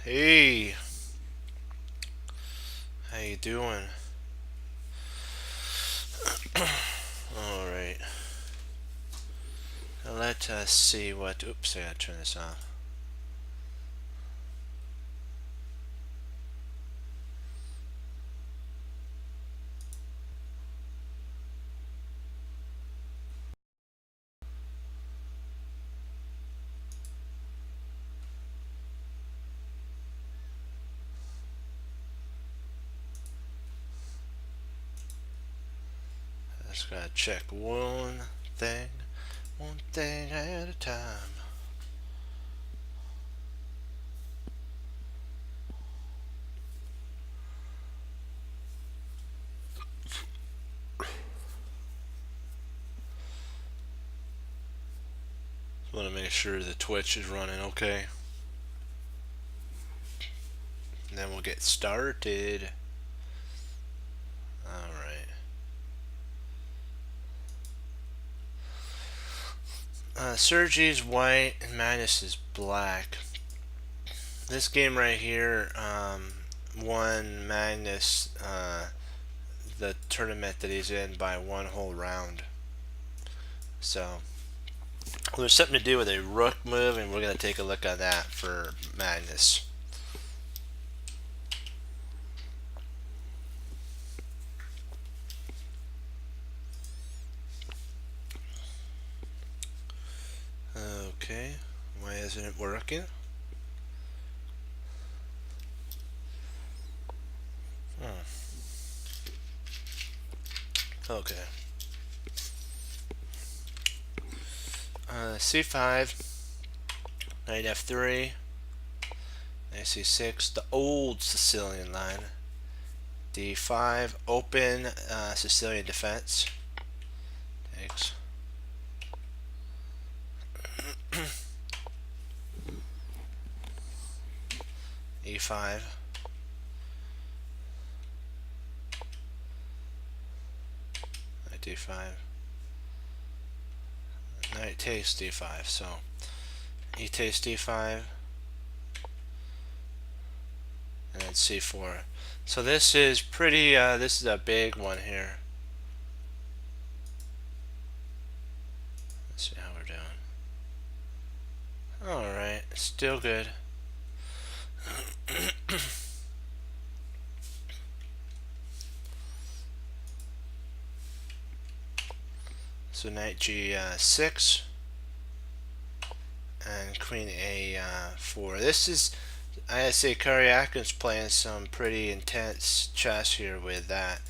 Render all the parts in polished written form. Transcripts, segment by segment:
Hey, how you doing? All right. Now let us see what. Oops, I gotta turn this off. Just gotta check one thing at a time. Just want to make sure the Twitch is running okay. And then we'll get started. All right. Sergi's white and Magnus is black. This game right here won Magnus the tournament that he's in by one whole round. So there's something to do with a rook move, and we're going to take a look at that for Magnus. Okay, why isn't it working? Okay. C5, knight f3, knight c6, the old Sicilian line. D5, open Sicilian defense. Takes. E5. Knight d5. Knight takes d5. So e takes d5, and then c4. So this is pretty. This is a big one here. Let's see how we're doing. All right, still good. So knight g6 and queen a4. This is, I say, Karyakin's playing some pretty intense chess here with that.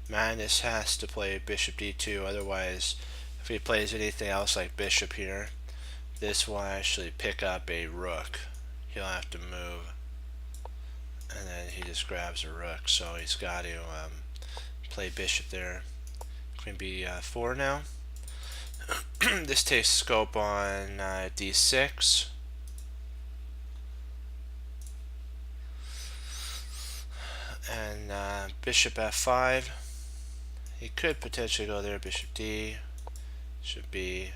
Magnus has to play bishop d2, otherwise if he plays anything else like bishop here, this will actually pick up a rook. He'll have to move, and then he just grabs a rook, so he's got to play bishop there. Queen b4 now. This takes scope on d6. And bishop f5. He could potentially go there, bishop d, should be,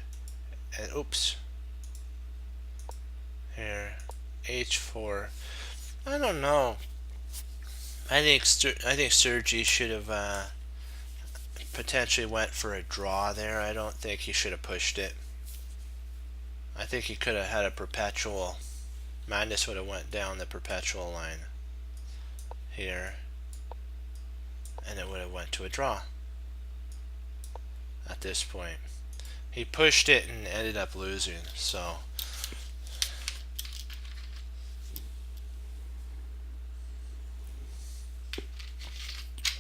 and oops, here, h4. I don't know. I think Sergi should have potentially went for a draw there. I don't think he should have pushed it. I think he could have had a perpetual. Magnus would have went down the perpetual line here, and it would have went to a draw at this point. He pushed it and ended up losing, so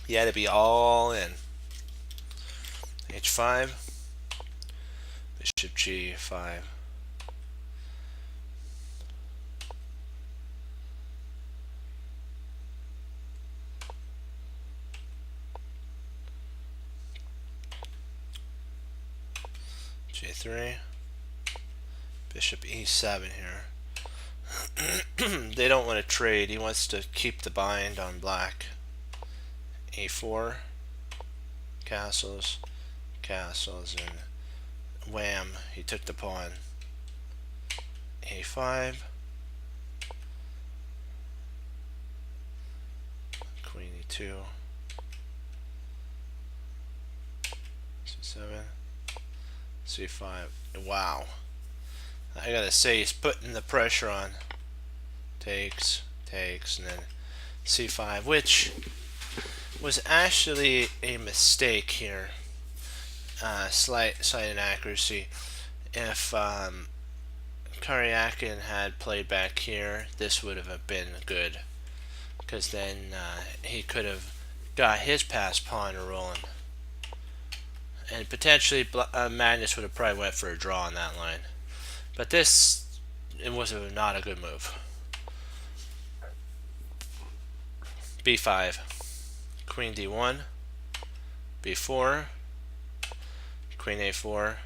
he had to be all in. H5, bishop g5. G3, bishop e7 here. They don't want to trade. He wants to keep the bind on black. A4, castles, and wham, he took the pawn. A5, 2, C7, C5. Wow. I gotta say, he's putting the pressure on. Takes, and then C5, which was actually a mistake here. Slight inaccuracy. If Karyakin had played back here, this would have been good, because then he could have got his passed pawn rolling, and potentially Magnus would have probably went for a draw on that line. But this, it was not a good move. B5, Queen D1, B4, Queen A4,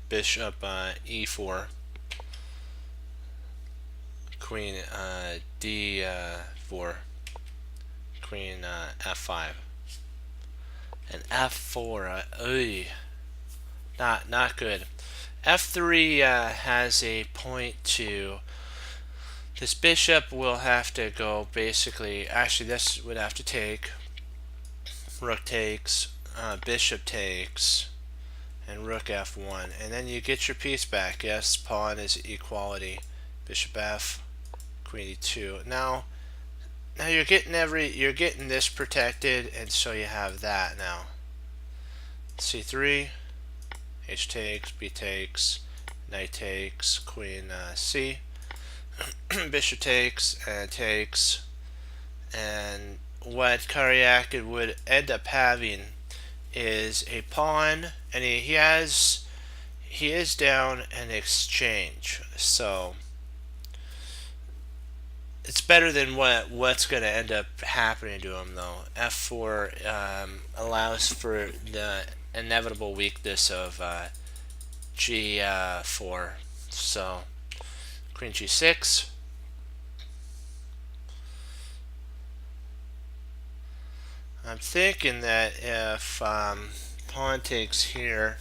Bishop E4, Queen D4, Queen F5, and F4. Not good. F3 has a point to. This bishop will have to go basically. Actually, this would have to take. Rook takes, bishop takes, and rook F1, and then you get your piece back. Yes, pawn is equality. Bishop F, Queen E2. Now you're getting this protected, and so you have that now. C3, H takes, B takes, knight takes, Queen C, bishop takes, and what Karyakin would end up having is a pawn, and he is down an exchange, so it's better than what's going to end up happening to him, though. F4 allows for the inevitable weakness of G4. So Queen G6. I'm thinking that if pawn takes here,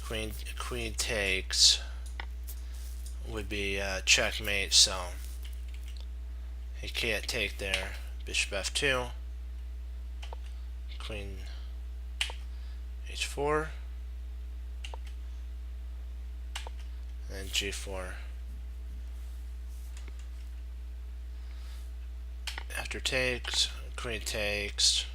queen takes would be checkmate. So he can't take there. Bishop F2, Queen H4, and G4. After takes, Queen takes.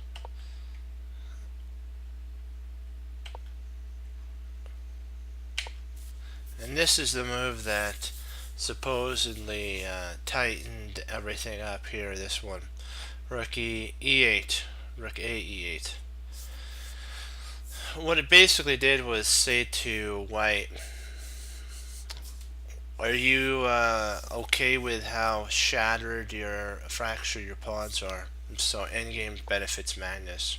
And this is the move that supposedly tightened everything up here, this one. Rook E8. Rook A E8. What it basically did was say to white, are you okay with how fractured your pawns are? So endgame benefits Magnus.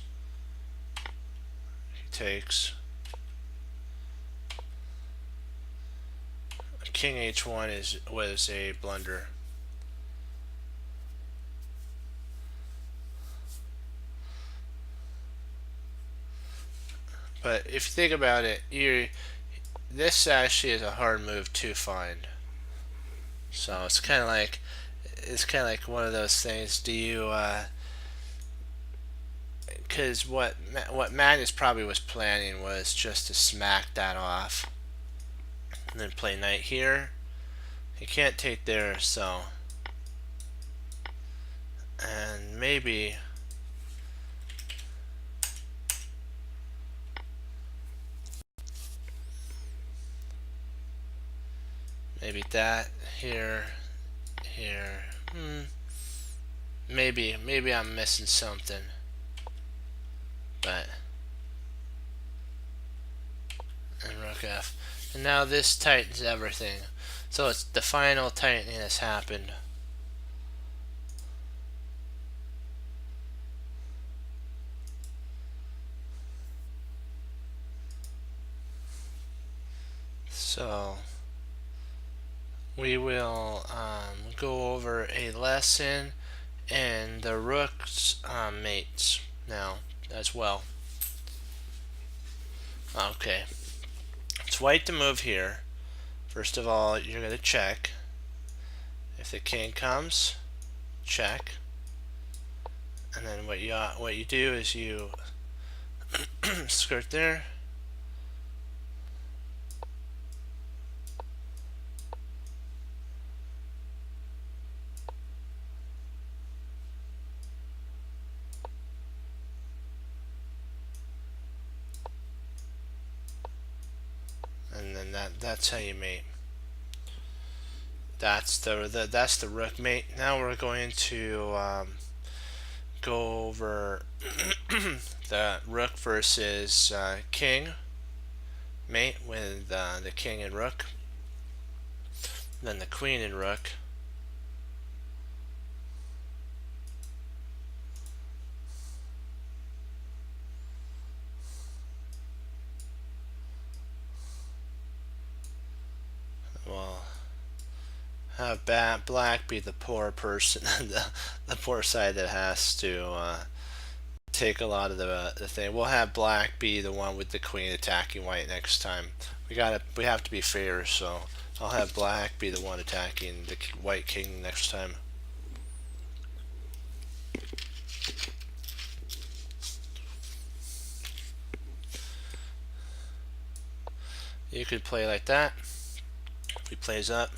He takes. King H1 was a blunder. But if you think about it, this actually is a hard move to find. So it's kind of like one of those things. Do you because what Magnus probably was planning was just to smack that off and then play knight here. He can't take there, so, and maybe that here. Maybe I'm missing something, but, and rook F, and now this tightens everything. So it's the final tightening has happened. So we will go over a lesson and the rook's mates now as well. Okay, it's white to move here. First of all, you're going to check. If the king comes, check. And then what you do is you skirt there. And then that's how you mate. That's the rook mate. Now we're going to go over the rook versus king mate with the king and rook. Then the queen and rook. Well, have black be the poor person, the poor side that has to take a lot of the thing. We'll have black be the one with the queen attacking white next time. We have to be fair, so I'll have black be the one attacking the white king next time. You could play like that. He plays up.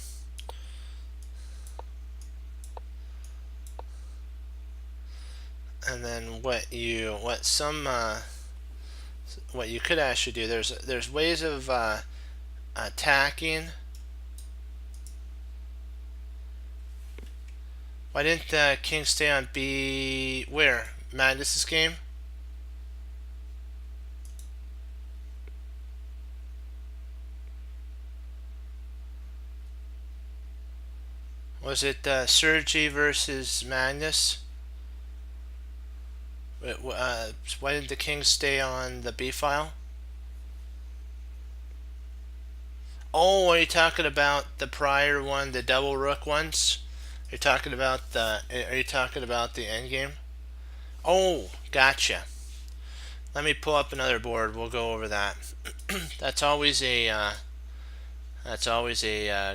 And then what you could actually do, there's ways of attacking. Why didn't the king stay on B? Where? Madness's game? Was it Sergi versus Magnus? Why didn't the king stay on the B file? Oh, are you talking about the prior one, the double rook ones? Are you talking about the end game? Oh, gotcha. Let me pull up another board. We'll go over that. That's always a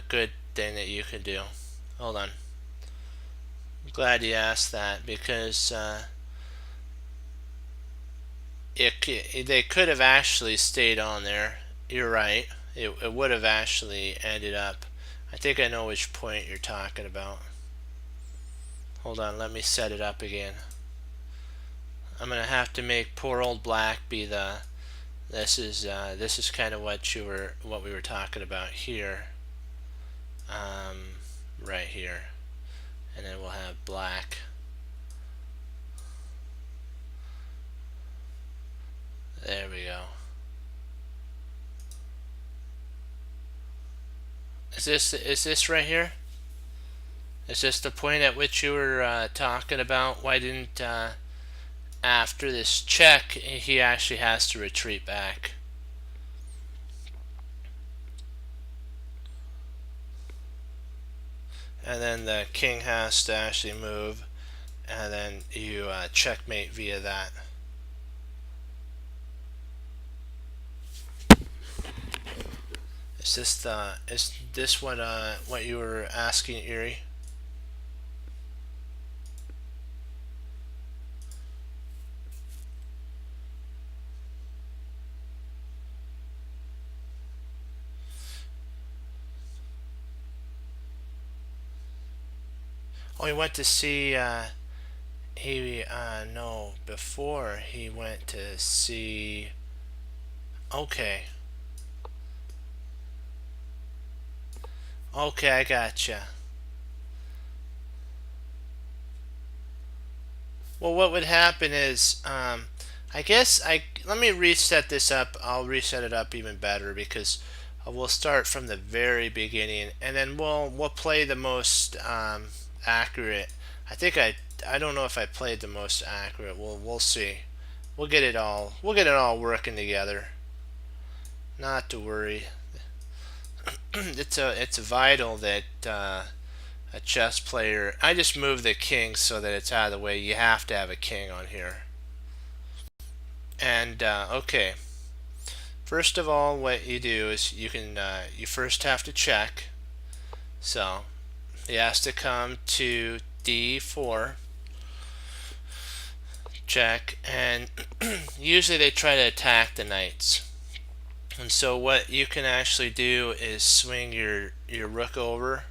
good thing that you can do. Hold on. I'm glad you asked that because they could have actually stayed on there. You're right. It would have actually ended up. I think I know which point you're talking about. Hold on, let me set it up again. I'm gonna have to make poor old black be the. This is kind of what we were talking about here. Right here, and then we'll have black. There we go. Is this right here? Is this the point at which you were talking about? Why didn't after this check he actually has to retreat back? And then the king has to actually move, and then you checkmate via that. Is this what you were asking, Erie? Oh, he went to see. No, before he went to see. Okay. Okay, I gotcha. Well, what would happen is, let me reset this up. I'll reset it up even better because we'll start from the very beginning, and then we'll play the most accurate. I don't know if I played the most accurate. We'll see. We'll get it all working together. Not to worry. It's vital that a chess player. I just move the king so that it's out of the way. You have to have a king on here. And okay. First of all, what you do is you first have to check. So he has to come to D4. check, and usually they try to attack the knights. And so what you can actually do is swing your rook over,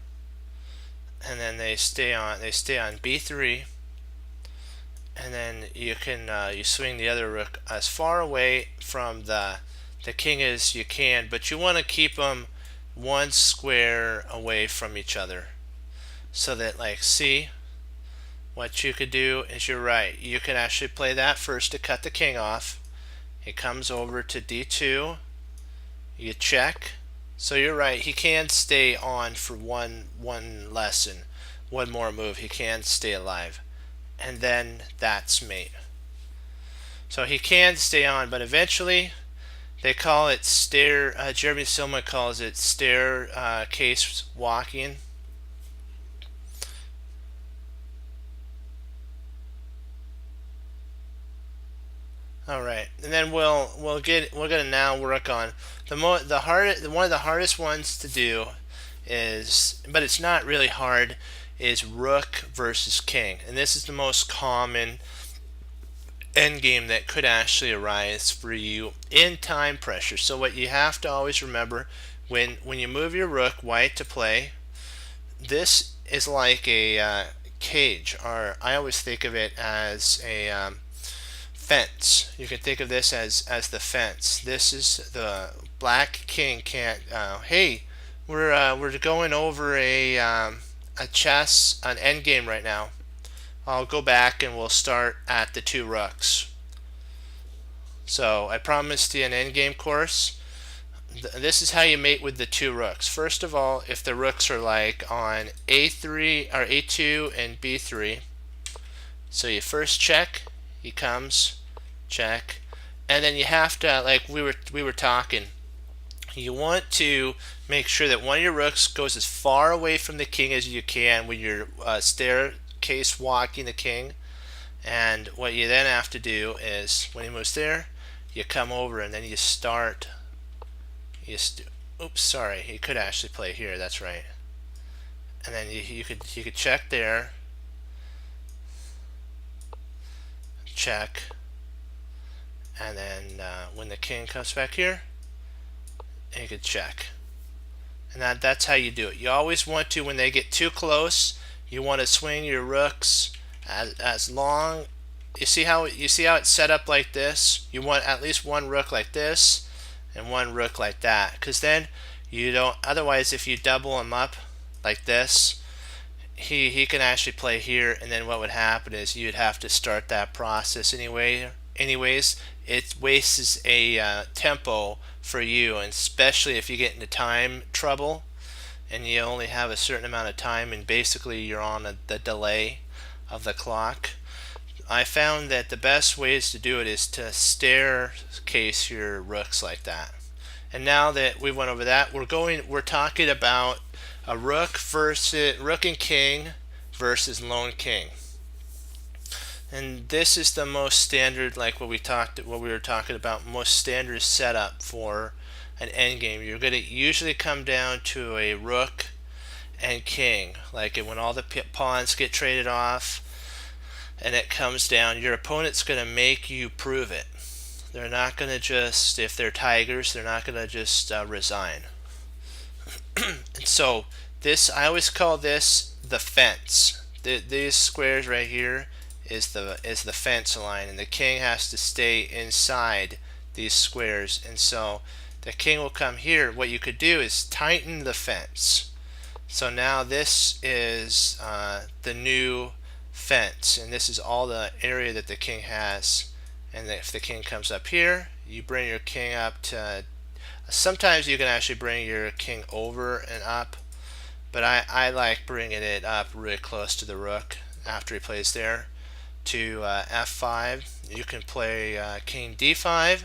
and then they stay on b3, and then you can you swing the other rook as far away from the king as you can, but you want to keep them one square away from each other, so that, like, see, what you could do is, you're right, you can actually play that first to cut the king off. He comes over to d2, you check. So you're right, he can stay on for one lesson, one more move, he can stay alive, and then that's mate. So he can stay on, but eventually they call it stair. Jeremy Silma calls it staircase walking. All right, and then we're gonna now work on one of the hardest ones to do is, but it's not really hard, is rook versus king, and this is the most common endgame that could actually arise for you in time pressure. So what you have to always remember, when you move your rook white to play, this is like a cage, or I always think of it as a fence. You can think of this as the fence. This is the black king can't. Hey, we're going over a chess, an endgame right now. I'll go back and we'll start at the 2 rooks. So I promised you an endgame course. This is how you mate with the 2 rooks. First of all, if the rooks are like on a3 or a2 and b3, so you first check, he comes, check, and then you have to, like we were talking, you want to make sure that one of your rooks goes as far away from the king as you can when you're staircase walking the king. And what you then have to do is, when he moves there, you come over and then you start. Oops, sorry, he could actually play here. That's right. And then you could check there, check, and then when the king comes back here, you could check. And that's how you do it. You always want to, when they get too close, you want to swing your rooks as long. You see how it's set up like this? You want at least one rook like this and one rook like that, because then you don't, otherwise if you double him up like this, he can actually play here, and then what would happen is you'd have to start that process anyways. It wastes a tempo for you, and especially if you get into time trouble and you only have a certain amount of time and basically you're on the delay of the clock. I found that the best ways to do it is to staircase your rooks like that. And now that we went over that, we're talking about a rook and king versus lone king. And this is the most standard, like what we were talking about, most standard setup for an endgame. You're going to usually come down to a rook and king, like when all the pawns get traded off, and it comes down, your opponent's going to make you prove it. They're not going to just, if they're tigers, they're not going to just resign. And so this, I always call this the fence. These squares right here is the fence line, and the king has to stay inside these squares. And so the king will come here. What you could do is tighten the fence. So now this is the new fence, and this is all the area that the king has. And if the king comes up here, you bring your king up to, sometimes you can actually bring your king over and up, but I like bringing it up really close to the rook after he plays there to f5. You can play king d5.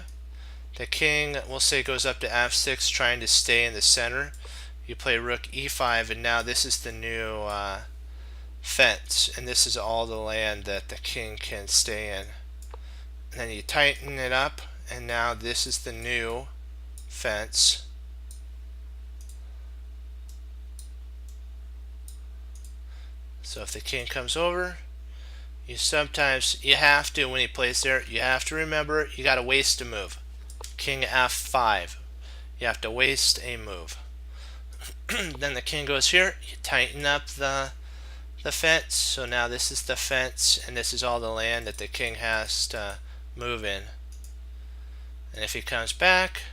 The king, we'll say, goes up to f6, trying to stay in the center. You play rook e5, and now this is the new fence, and this is all the land that the king can stay in. And then you tighten it up, and now this is the new fence. So if the king comes over, You have to, when he plays there, you have to remember you got to waste a move. King F5. You have to waste a move. Then the king goes here. You tighten up the fence. So now this is the fence, and this is all the land that the king has to move in. And if he comes back,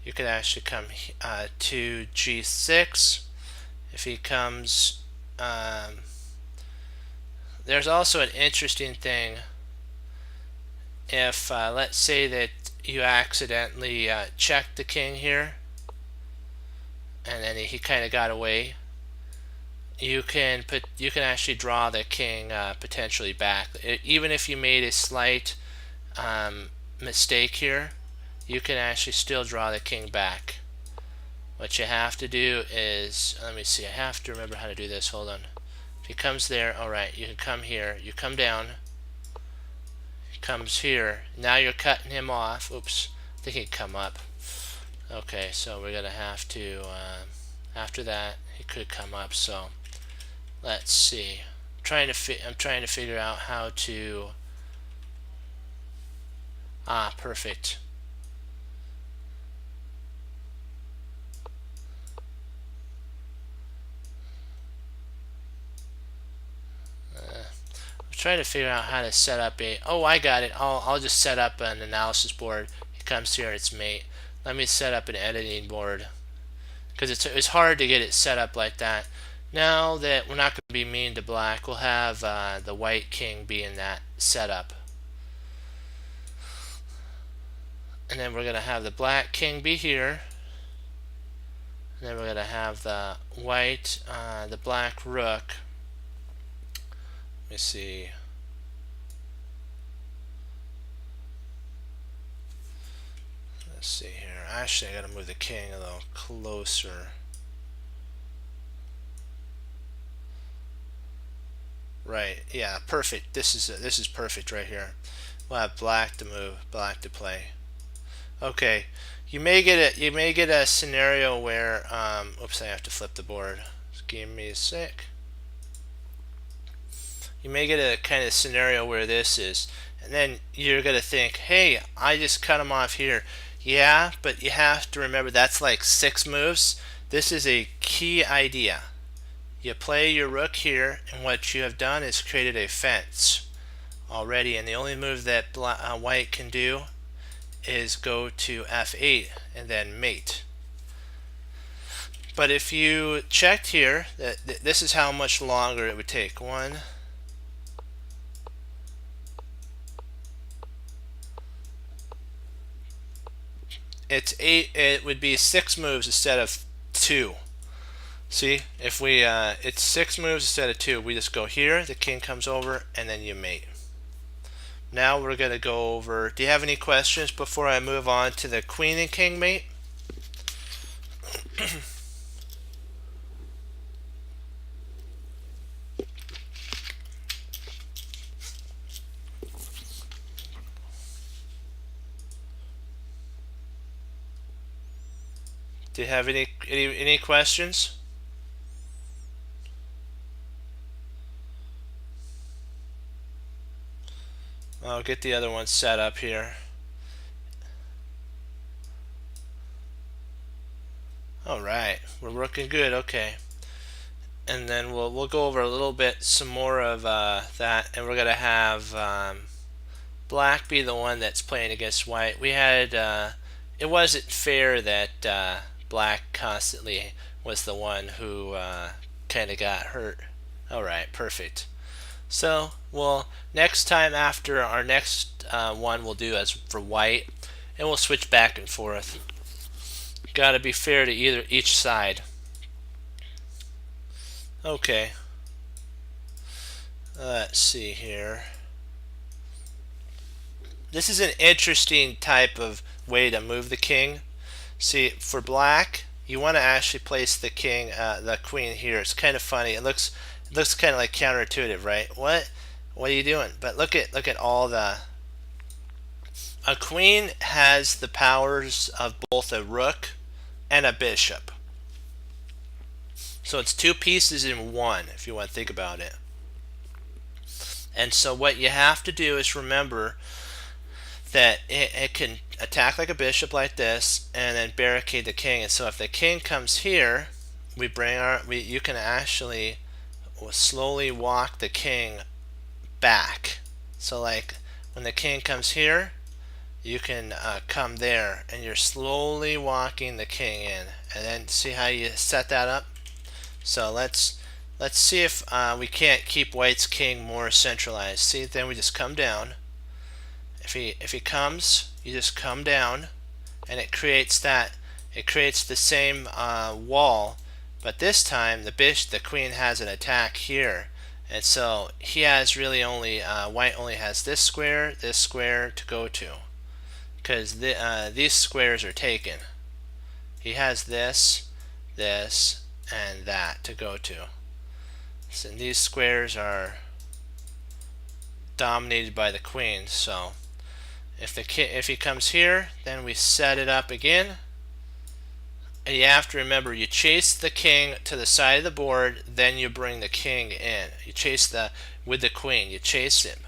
you could actually come to G6. If he comes, there's also an interesting thing. If let's say that you accidentally checked the king here, and then he kind of got away, you can actually draw the king potentially back. Even if you made a slight mistake here, you can actually still draw the king back. What you have to do is, let me see, I have to remember how to do this. Hold on. If he comes there, alright, you can come here, you come down, he comes here, now you're cutting him off. Oops, I think he'd come up. Okay, so we're gonna have to, after that, he could come up. So let's see. I'm trying to figure out how to. Perfect. I'm trying to figure out how to set up a. Oh, I got it. I'll just set up an analysis board. He comes here, it's mate. Let me set up an editing board, because it's hard to get it set up like that. Now that we're not going to be mean to black, we'll have the white king be in that setup. And then we're going to have the black king be here. And then we're going to have the white, the black rook. Let me see. Let's see here. Actually, I got to move the king a little closer. Right. Yeah. Perfect. This is perfect right here. We'll have black to move, black to play. Okay. You may get a scenario where oops, I have to flip the board. Just give me a sec. You may get a kind of scenario where this is, and then you're gonna think, hey, I just cut him off here. Yeah, but you have to remember that's like 6 moves. This is a key idea. You play your rook here, and what you have done is created a fence already, and the only move that white can do is go to F8 and then mate. But if you checked here, this is how much longer it would take. It would be 6 moves instead of 2. See, if we it's 6 moves instead of 2. We just go here, the king comes over, and then you mate. Now we're going to go over, do you have any questions before I move on to the queen and king mate? Do you have any questions? I'll get the other one set up here. Alright, we're working good. Okay, and then we'll go over a little bit some more of that, and we're gonna have black be the one that's playing against white. We had it wasn't fair that black constantly was the one who kind of got hurt. Alright, perfect. So, well, next time after our next one we'll do as for white, and we'll switch back and forth. Got to be fair to each side. Okay. Let's see here. This is an interesting type of way to move the king. See, for black, you want to actually place the king, the queen here. It's kind of funny. It looks kind of like counterintuitive, right? What are you doing? But look at all the. A queen has the powers of both a rook and a bishop. So it's 2 pieces in one, if you want to think about it. And so what you have to do is remember that it can attack like a bishop like this and then barricade the king. And so if the king comes here, you can actually slowly walk the king back. So like when the king comes here, you can come there and you're slowly walking the king in. And then see how you set that up? So let's see if we can't keep white's king more centralized. See, then we just come down. If he comes, you just come down, and it creates the same wall, but this time the queen has an attack here, and so he has really only white only has this square to go to, because these squares are taken. He has this, and that to go to. So these squares are dominated by the queen. So if he comes here, then we set it up again. And you have to remember, you chase the king to the side of the board, then you bring the king in. You chase with the queen, you chase him.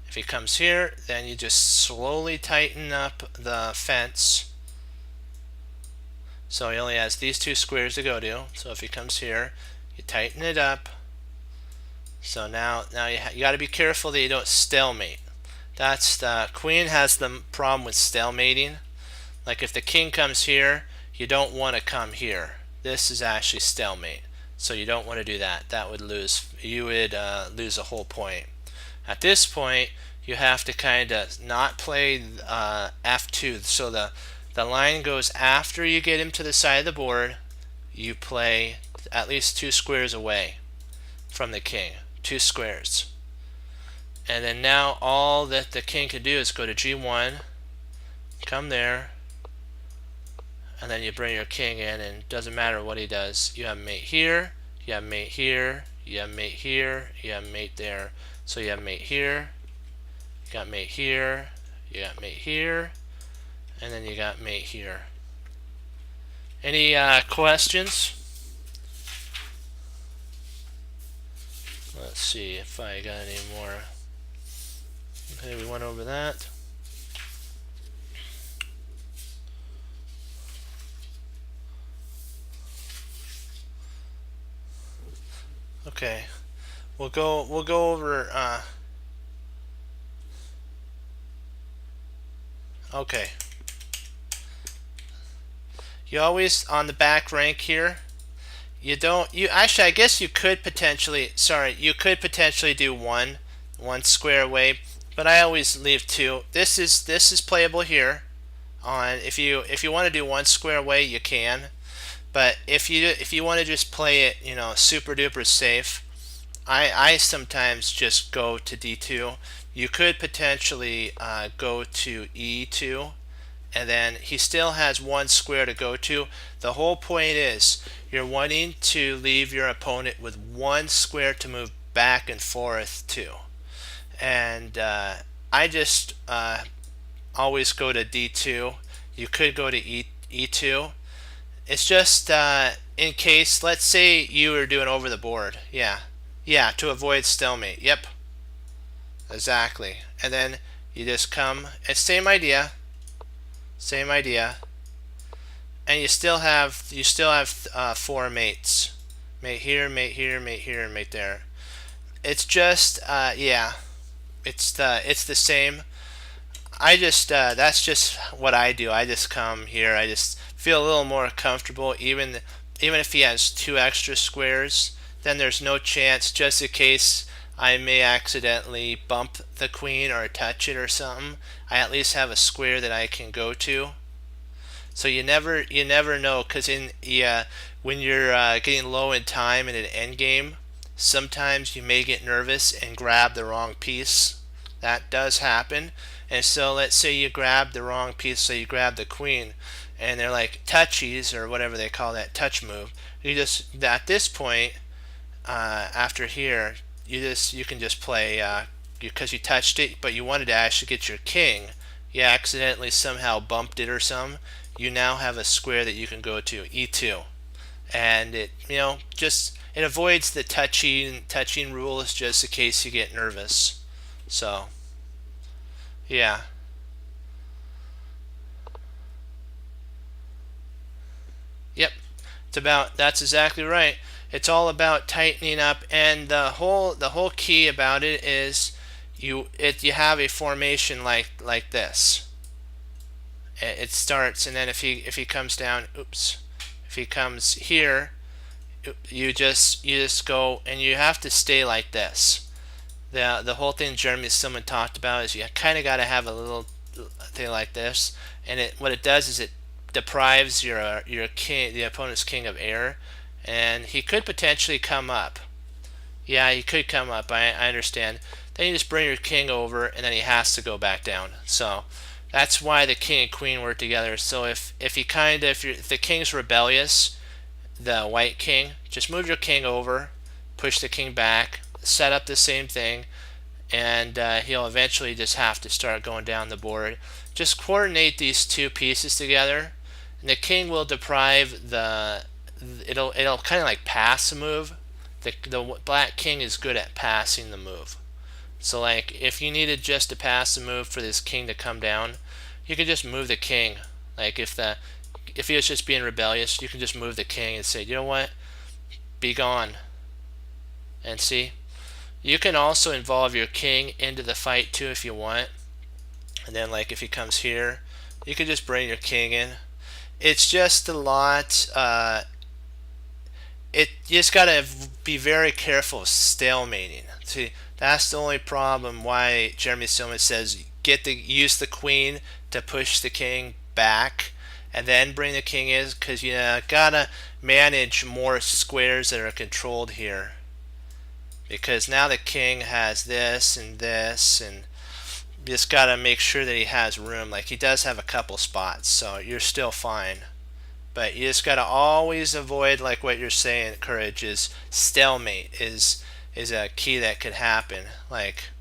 If he comes here, then you just slowly tighten up the fence. So he only has these two squares to go to. So if he comes here, you tighten it up. So now you got to be careful that you don't stalemate. That's the queen has the problem with stalemating. Like if the king comes here, you don't want to come here. This is actually stalemate, so you don't want to do that. That would lose. You would lose the whole point. At this point, you have to kind of not play f2. So the line goes after you get him to the side of the board. You play at least 2 squares away from the king. 2 squares. And then now all that the king can do is go to g1, come there, and then you bring your king in, and it doesn't matter what he does. You have mate here, you have mate here, you have mate here, you have mate there. So you have mate here, you got mate here, you got mate here, and then you got mate here. Any questions? Let's see if I got any more. Okay, we went over that. Okay, we'll go over. Okay. You always on the back rank here. You actually, I guess you could potentially. Sorry, you could potentially do one square away. But I always leave 2. This is playable here. On if you want to do 1 square away, you can. But if you want to just play it, super duper safe, I sometimes just go to d2. You could potentially go to e2, and then he still has 1 square to go to. The whole point is you're wanting to leave your opponent with 1 square to move back and forth to. And I just always go to d2. You could go to e2. It's just in case, let's say you were doing over the board. Yeah, to avoid stalemate. Yep, exactly. And then you just come. It's same idea, and you still have 4 mates. Mate here, mate here, mate here, and mate there. It's just yeah. It's the same. I just that's just what I do. I just come here. I just feel a little more comfortable. Even if he has 2 extra squares, then there's no chance. Just in case I may accidentally bump the queen or touch it or something, I at least have a square that I can go to. So you never know, because when you're getting low in time in an end game, sometimes you may get nervous and grab the wrong piece. That does happen. And so let's say you grab the wrong piece, so you grab the queen, and they're like touchies or whatever they call that touch move. You just at this point, after here, you can just play because you touched it, but you wanted to actually get your king. You accidentally somehow bumped it or something. You now have a square that you can go to, e2, and it it avoids the touching rules just in case you get nervous. So yeah. Yep. That's exactly right. It's all about tightening up, and the whole key about it is you have a formation like this. It starts, and then if he comes down, oops, if he comes here, you just go, and you have to stay like this. The whole thing Jeremy Silman talked about is you kind of got to have a little thing like this, and what it does is it deprives your king, the opponent's king, of air, and he could potentially come up. Yeah, he could come up. I understand. Then you just bring your king over, and then he has to go back down. So that's why the king and queen work together. So if the king's rebellious, the white king, just move your king over, push the king back, set up the same thing, and he'll eventually just have to start going down the board. Just coordinate these two pieces together, and the king will deprive the. It'll kind of like pass a move. The black king is good at passing the move. So like if you needed just to pass the move for this king to come down, you could just move the king. Like if he was just being rebellious, you can just move the king and say, you know what, be gone. And see, you can also involve your king into the fight too if you want. And then like if he comes here, you can just bring your king in. It's just a lot. You just gotta be very careful of stalemating. See, that's the only problem why Jeremy Silman says use the queen to push the king back, and then bring the king in, because you gotta manage more squares that are controlled here. Because now the king has this and this, and you just gotta make sure that he has room. Like he does have a couple spots, so you're still fine. But you just gotta always avoid, like what you're saying, Courage, is stalemate is a key that could happen. Like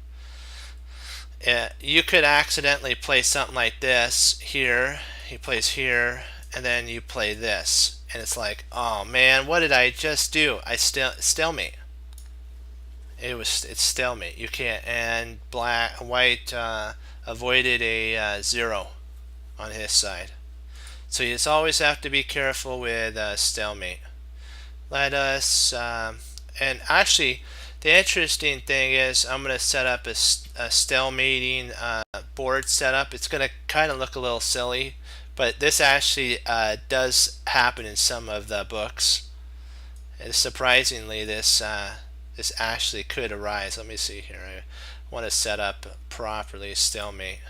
you could accidentally play something like this here. He plays here, and then you play this, and it's like, oh man, what did I just do? I stalemate. It's stalemate. You can't. And white avoided a 0 on his side. So you just always have to be careful with stalemate. Let us, and actually, the interesting thing is I'm going to set up a stalemating board setup. It's going to kind of look a little silly, but this actually does happen in some of the books. And surprisingly, this actually could arise. Let me see here. I want to set up properly stalemate.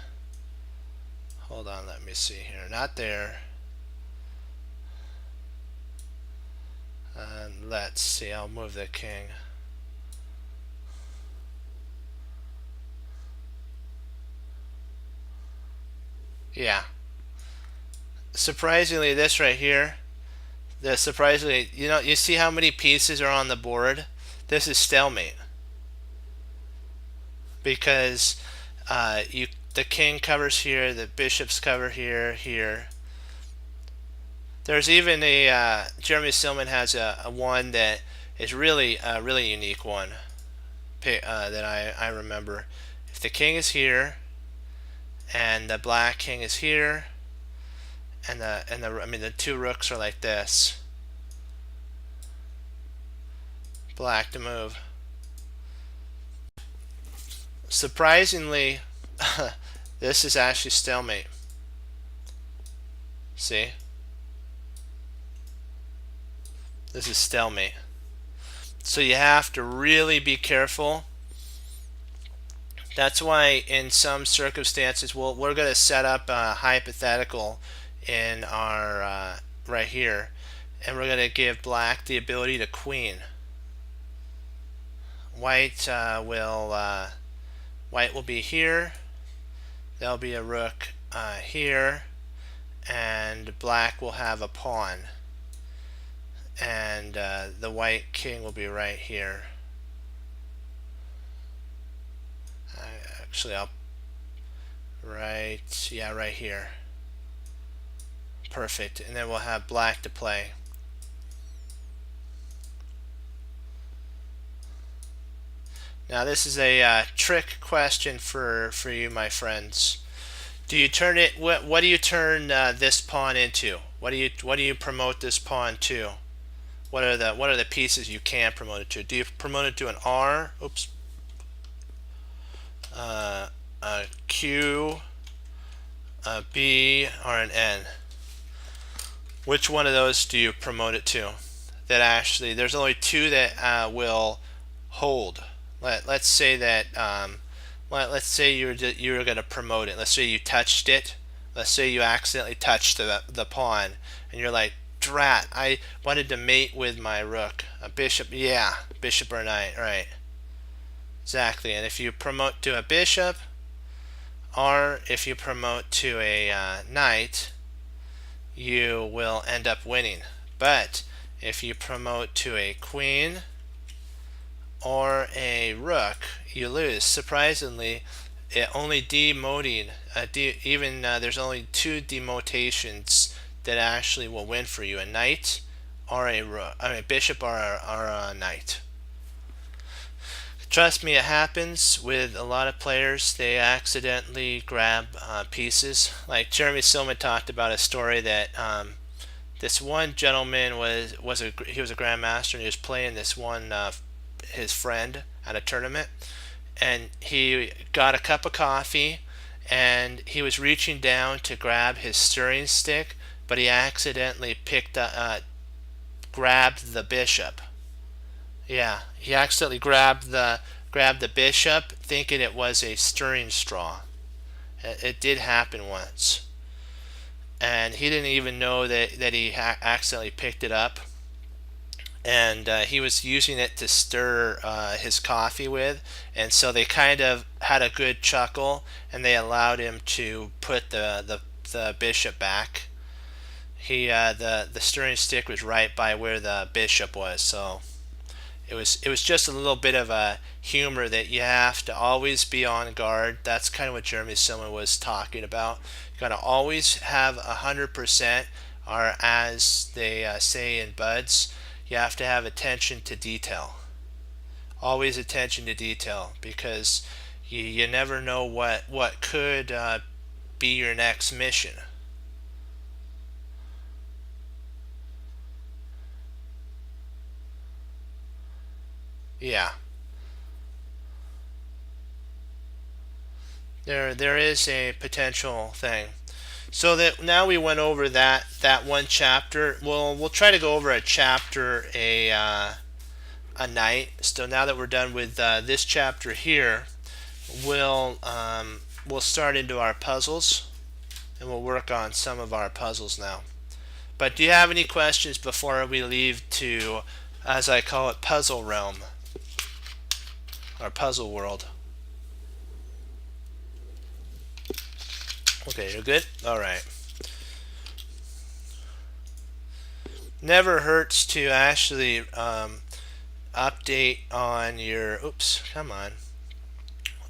Hold on, let me see here. Not there. Let's see, I'll move the king. Yeah. Surprisingly, this right here, surprisingly, you see how many pieces are on the board? This is stalemate. Because the king covers here, the bishops cover here, here. There's even Jeremy Silman has a one that is really a really unique one that I remember. If the king is here, and the black king is here, and the two rooks are like this. Black to move. Surprisingly, this is actually stalemate. See? This is stalemate. So you have to really be careful. That's why in some circumstances, we're going to set up a hypothetical in our right here, and we're going to give black the ability to queen. White will be here. There'll be a rook here, and black will have a pawn, and the white king will be right here. Actually, right here. Perfect. And then we'll have black to play. Now this is a trick question for you, my friends. Do you turn it? What do you turn this pawn into? What do you promote this pawn to? What are the pieces you can promote it to? Do you promote it to an R? Oops. A Q, a B, or an N? Which one of those do you promote it to? That actually, there's only two that will hold. Let's say that let's say you're going to promote it. Let's say you touched it. Let's say you accidentally touched the pawn, and you're like, drat, I wanted to mate with my rook. A bishop, yeah, bishop or knight, right. Exactly, and if you promote to a bishop, or if you promote to a knight, you will end up winning. But if you promote to a queen or a rook, you lose. Surprisingly, only demoting, there's only two demotations that actually will win for you: a knight or a bishop or a knight. Trust me, it happens with a lot of players. They accidentally grab pieces. Like Jeremy Silman talked about a story that this one gentleman was a grandmaster, and he was playing this one his friend at a tournament, and he got a cup of coffee, and he was reaching down to grab his stirring stick, but he accidentally grabbed the bishop. Yeah, he accidentally grabbed the bishop, thinking it was a stirring straw. It did happen once, and he didn't even know that he accidentally picked it up, and he was using it to stir his coffee with, and so they kind of had a good chuckle, and they allowed him to put the bishop back. The stirring stick was right by where the bishop was, so it was just a little bit of a humor that you have to always be on guard. That's kind of what Jeremy Silman was talking about. You gotta always have 100%, or as they say in Buds, you have to have attention to detail. Always attention to detail, because you never know what could be your next mission. Yeah. There is a potential thing. So that now we went over that one chapter. We'll try to go over a chapter a night. So now that we're done with this chapter here, we'll start into our puzzles, and we'll work on some of our puzzles now. But do you have any questions before we leave to, as I call it, puzzle realm, or puzzle world? Okay, you're good? Alright. Never hurts to actually update on your, oops, come on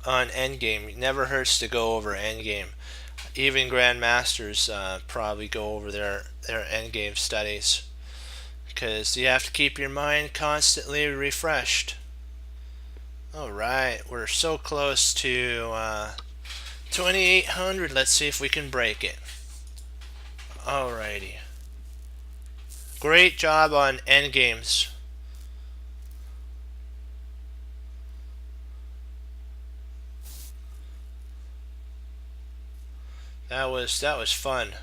Endgame. It never hurts to go over Endgame. Even grandmasters probably go over their Endgame studies, because you have to keep your mind constantly refreshed. Alright, we're so close to 2800. Let's see if we can break it. Alrighty. Great job on endgames. That was fun.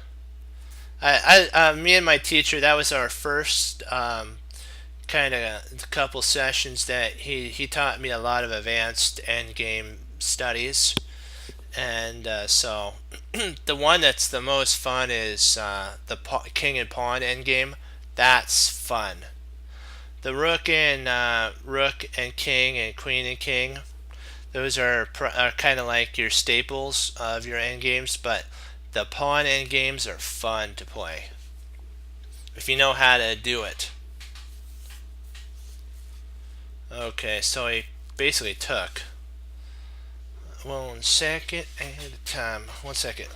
Me and my teacher, that was our first kind of couple sessions that he taught me a lot of advanced endgame studies. And so the one that's the most fun is the king and pawn endgame. That's fun. The rook and king and queen and king, those are kind of like your staples of your endgames, but the pawn endgames are fun to play if you know how to do it. Okay, so he basically took 1 second at a time. 1 second.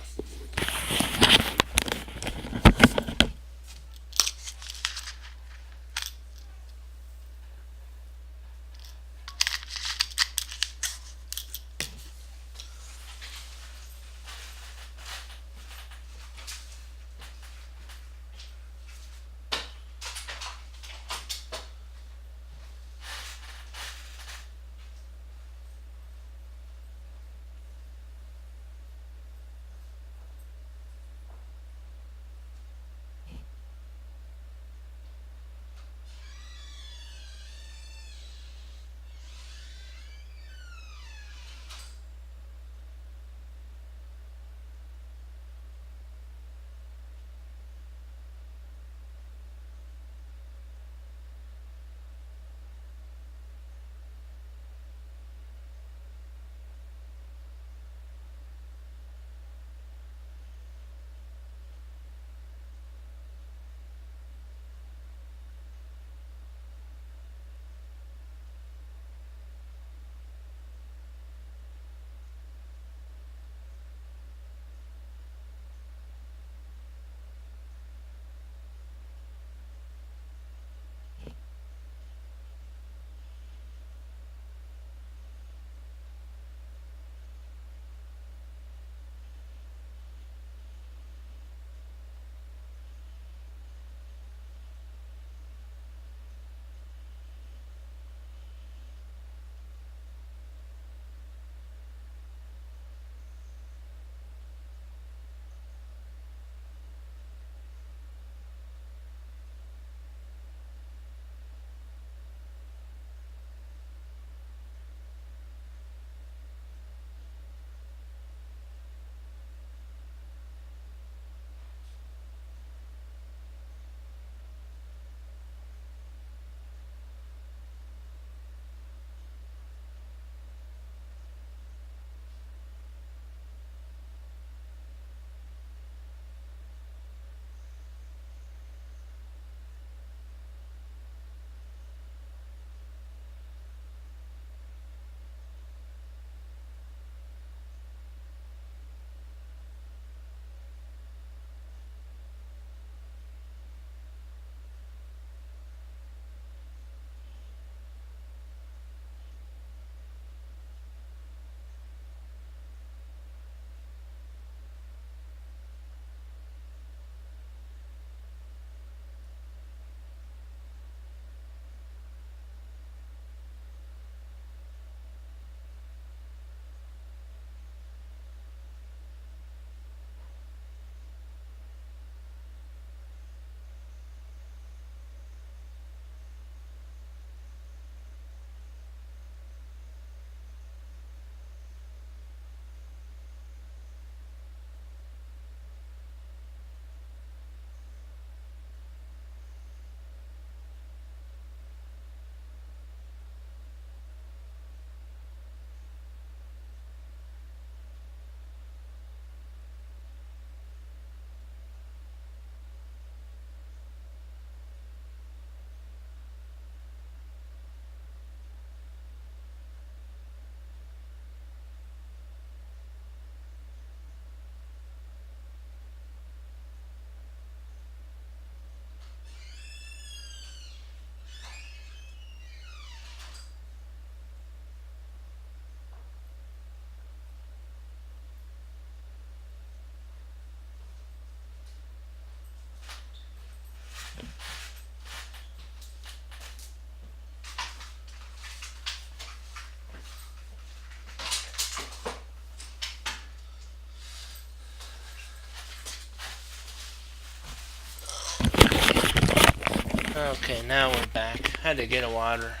Okay, now we're back. Had to get a water.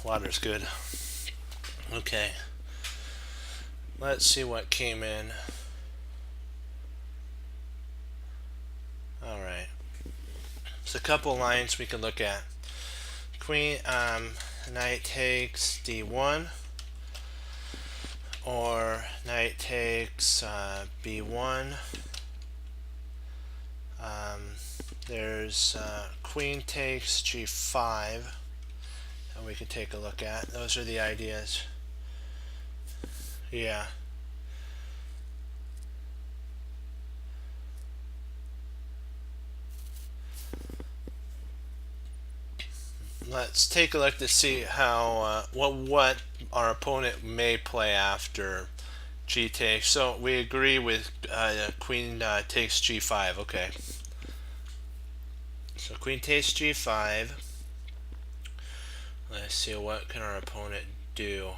Water's good. Okay. Let's see what came in. Alright. There's a couple lines we can look at. Queen, knight takes d1, or knight takes b1. There's queen takes g5, and we can take a look at. Those are the ideas. Yeah. Let's take a look to see how what our opponent may play after g takes. So we agree with queen takes g5. Okay. So queen takes g5. Let's see what can our opponent do.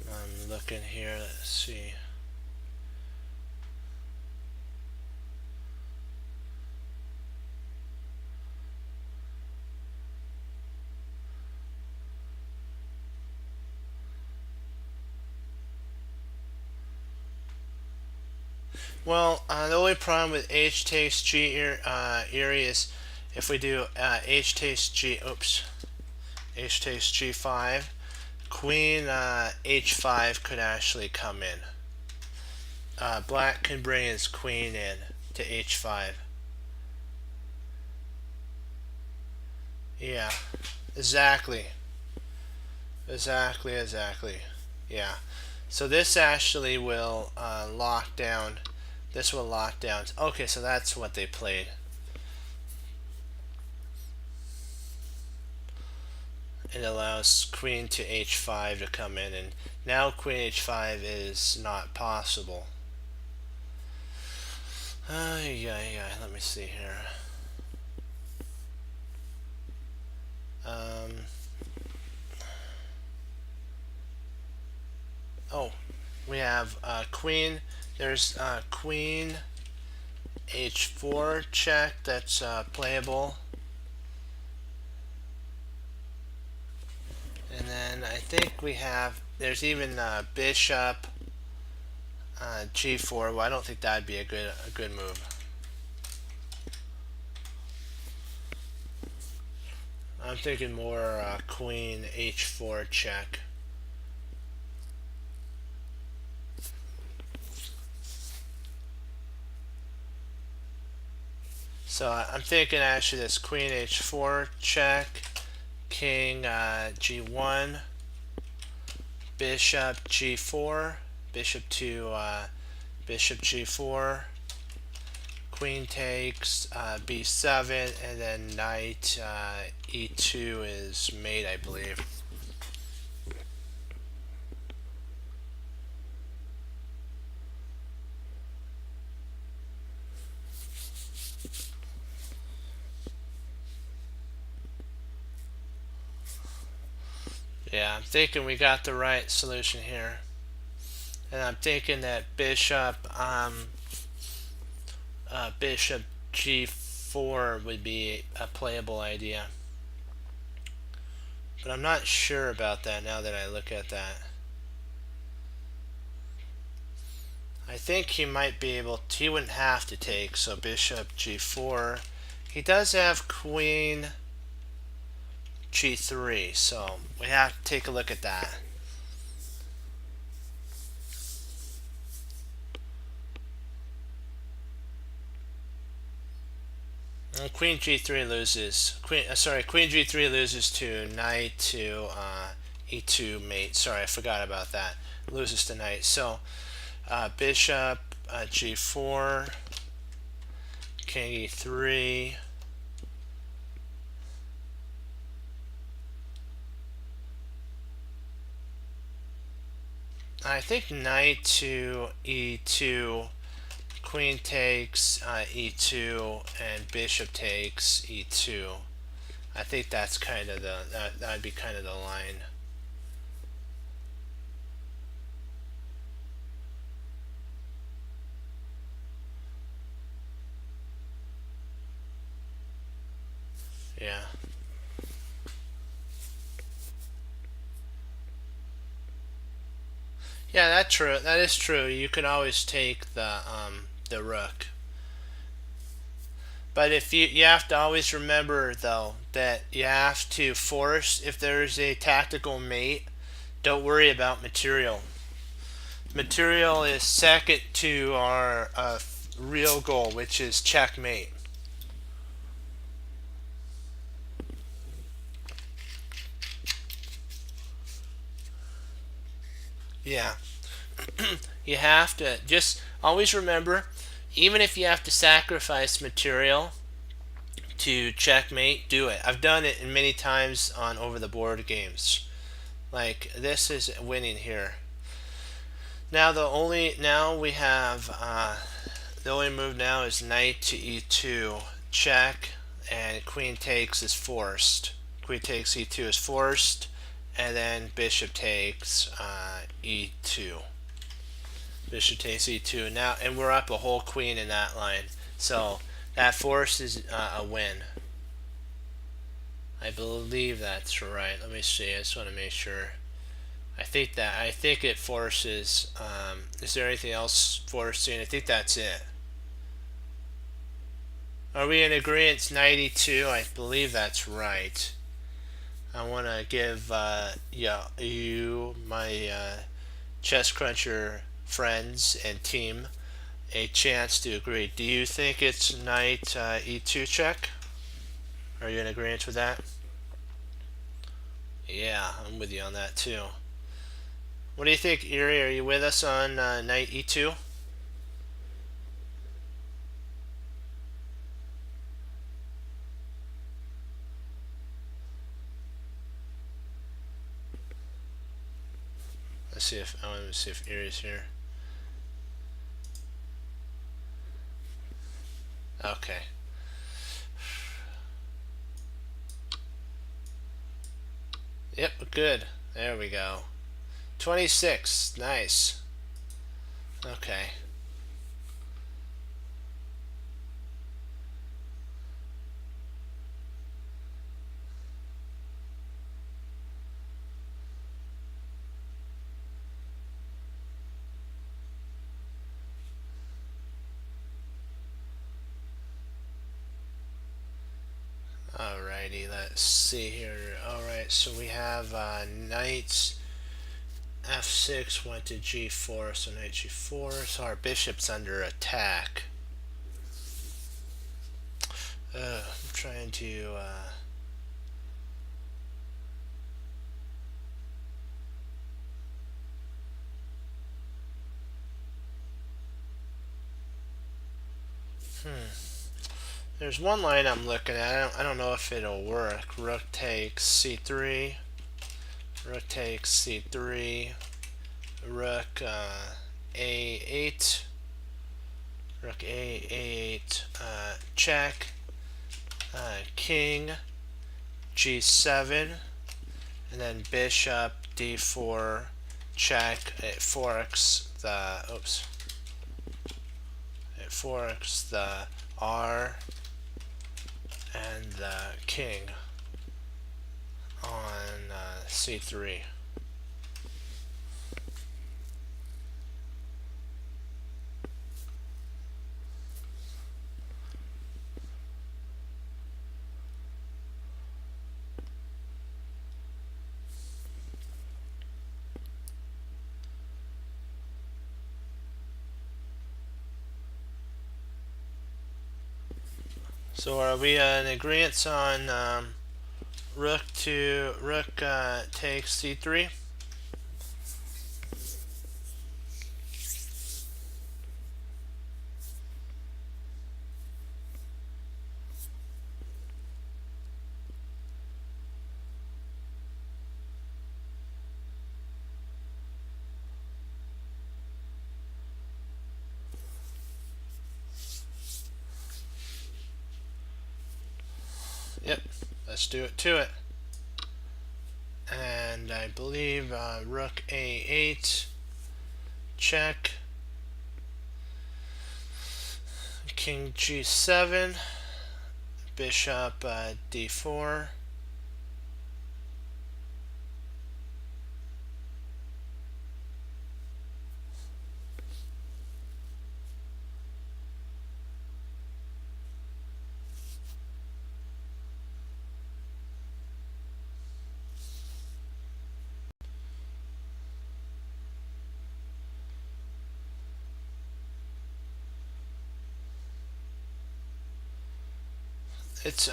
I'm looking here. Let's see. Well, the only problem with h takes g Erie is if we do h takes g, h takes g5, queen h5 could actually come in. Black can bring his queen in to h5. Yeah, exactly. Exactly. Yeah. So this actually will lock down. This will lock down. Okay, so that's what they played. It allows queen to h5 to come in, and now queen h5 is not possible. Yeah. Let me see here. Oh, we have queen. There's queen h4 check that's playable. And then I think we have, there's even bishop g4. Well, I don't think that'd be a good move. I'm thinking more queen h4 check. So I'm thinking actually this queen h4 check, king g1, bishop g4, bishop to bishop g4, queen takes b7, and then knight e2 is mate, I believe. Yeah, I'm thinking we got the right solution here. And I'm thinking that bishop bishop g4 would be a playable idea. But I'm not sure about that now that I look at that. I think he might be able to, he wouldn't have to take, so bishop g4. He does have queen g3, so we have to take a look at that. And queen g3 loses. Queen g3 loses to knight to e2 mate. Sorry, I forgot about that. Loses to knight. So bishop g4, king e3. I think knight to e2, queen takes e2 and bishop takes e2. I think that's kind of that'd be kind of the line. Yeah. Yeah, that's true. That is true. You can always take the rook. But if you have to always remember though that you have to force if there's a tactical mate, don't worry about material. Material is second to our real goal, which is checkmate. Yeah. You have to just always remember, even if you have to sacrifice material to checkmate, do it. I've done it many times on over the board games. Like this is winning here. Now we have the only move now is knight to e2 check, and queen takes is forced. Queen takes e2 is forced, and then bishop takes e2. Bishop takes e2 now, and we're up a whole queen in that line. So that forces a win. I believe that's right. Let me see. I just want to make sure. I think it forces. Is there anything else forcing? I think that's it. Are we in agreement? 92. I believe that's right. I want to give you my chess cruncher friends and team a chance to agree. Do you think it's knight e2 check? Are you in agreement with that? Yeah, I'm with you on that too. What do you think, Erie? Are you with us on knight e2? I want to see if Erie's here. Okay. Yep, good. There we go. 26. Nice. Okay. Alrighty, let's see here. Alright, so we have knight f6 went to g4, so knight g4, so our bishop's under attack. I'm trying to there's one line I'm looking at. I don't know if it'll work. Rook takes c3. Rook takes c3. Rook a8. Rook a8. Check. King g7. And then bishop d4. Check. It forks the. Oops. It forks the r and the king on c3. So are we in agreement on rook takes c3? Let's do it to it. And I believe rook a8, check, king g7, bishop d4,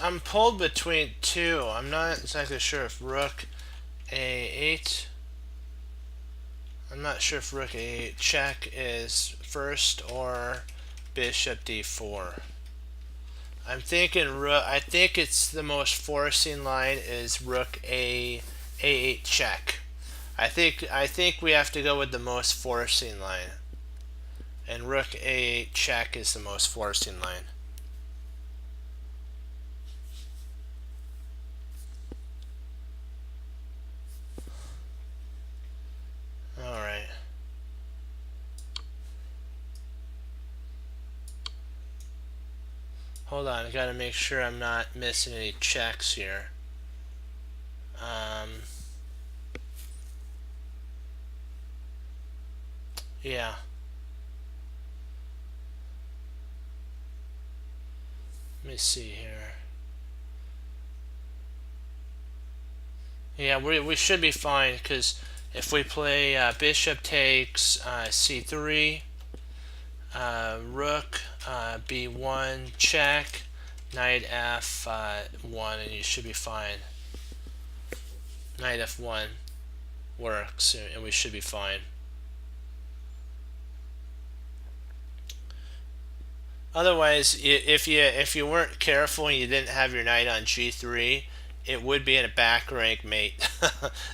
I'm pulled between two. I'm not exactly sure if rook a8. I'm not sure if rook a8 check is first or bishop d4. I'm thinking rook. I think it's the most forcing line is rook a8 check. I think we have to go with the most forcing line, and rook a8 check is the most forcing line. All right. Hold on, I gotta make sure I'm not missing any checks here. Yeah. Let me see here. Yeah, we should be fine because if we play bishop takes c3, rook b1 check, knight f1, and you should be fine. Knight f1 works, and we should be fine. Otherwise, if you weren't careful and you didn't have your knight on g3, it would be in a back rank mate.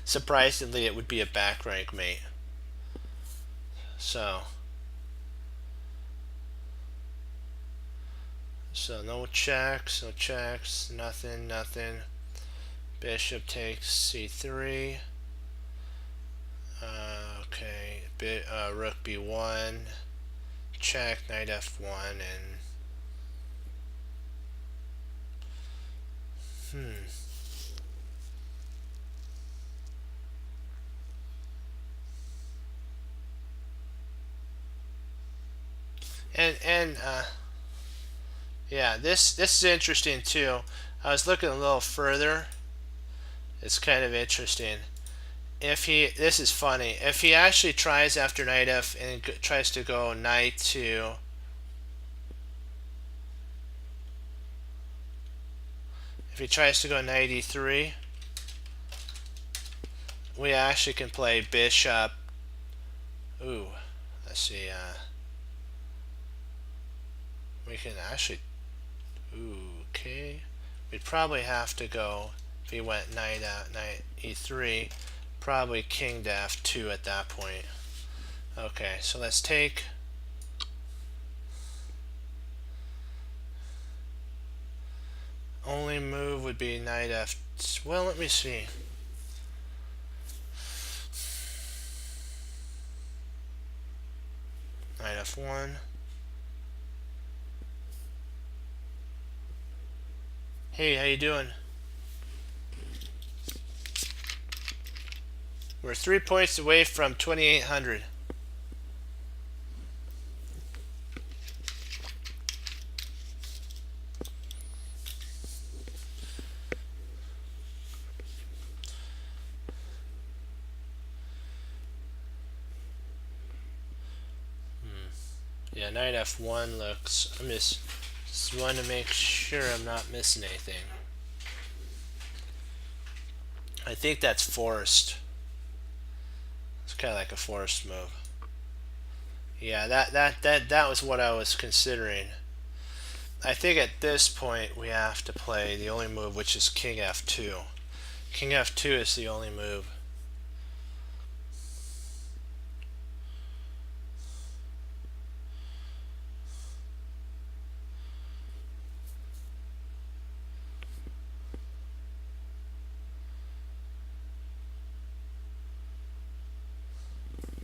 Surprisingly, it would be a back rank mate. So no checks, nothing. Bishop takes c3. Okay, rook b1, check, knight f1, and yeah, this is interesting too. I was looking a little further. It's kind of interesting. This is funny. If he actually tries after knight f and tries to go knight to, if he tries to go knight e3, we actually can play bishop. Ooh, let's see. We can actually. Ooh, okay. We'd probably have to go if he went knight e3. Probably king to f2 at that point. Okay, so let's take. Only move would be knight f. Well, let me see. Knight f1. Hey, how you doing? We're 3 points away from 2,800. Yeah, knight f1 looks. I'm just want to make sure I'm not missing anything. I think that's forced. It's kind of like a forced move. Yeah, that was what I was considering. I think at this point we have to play the only move, which is king f2. King f2 is the only move.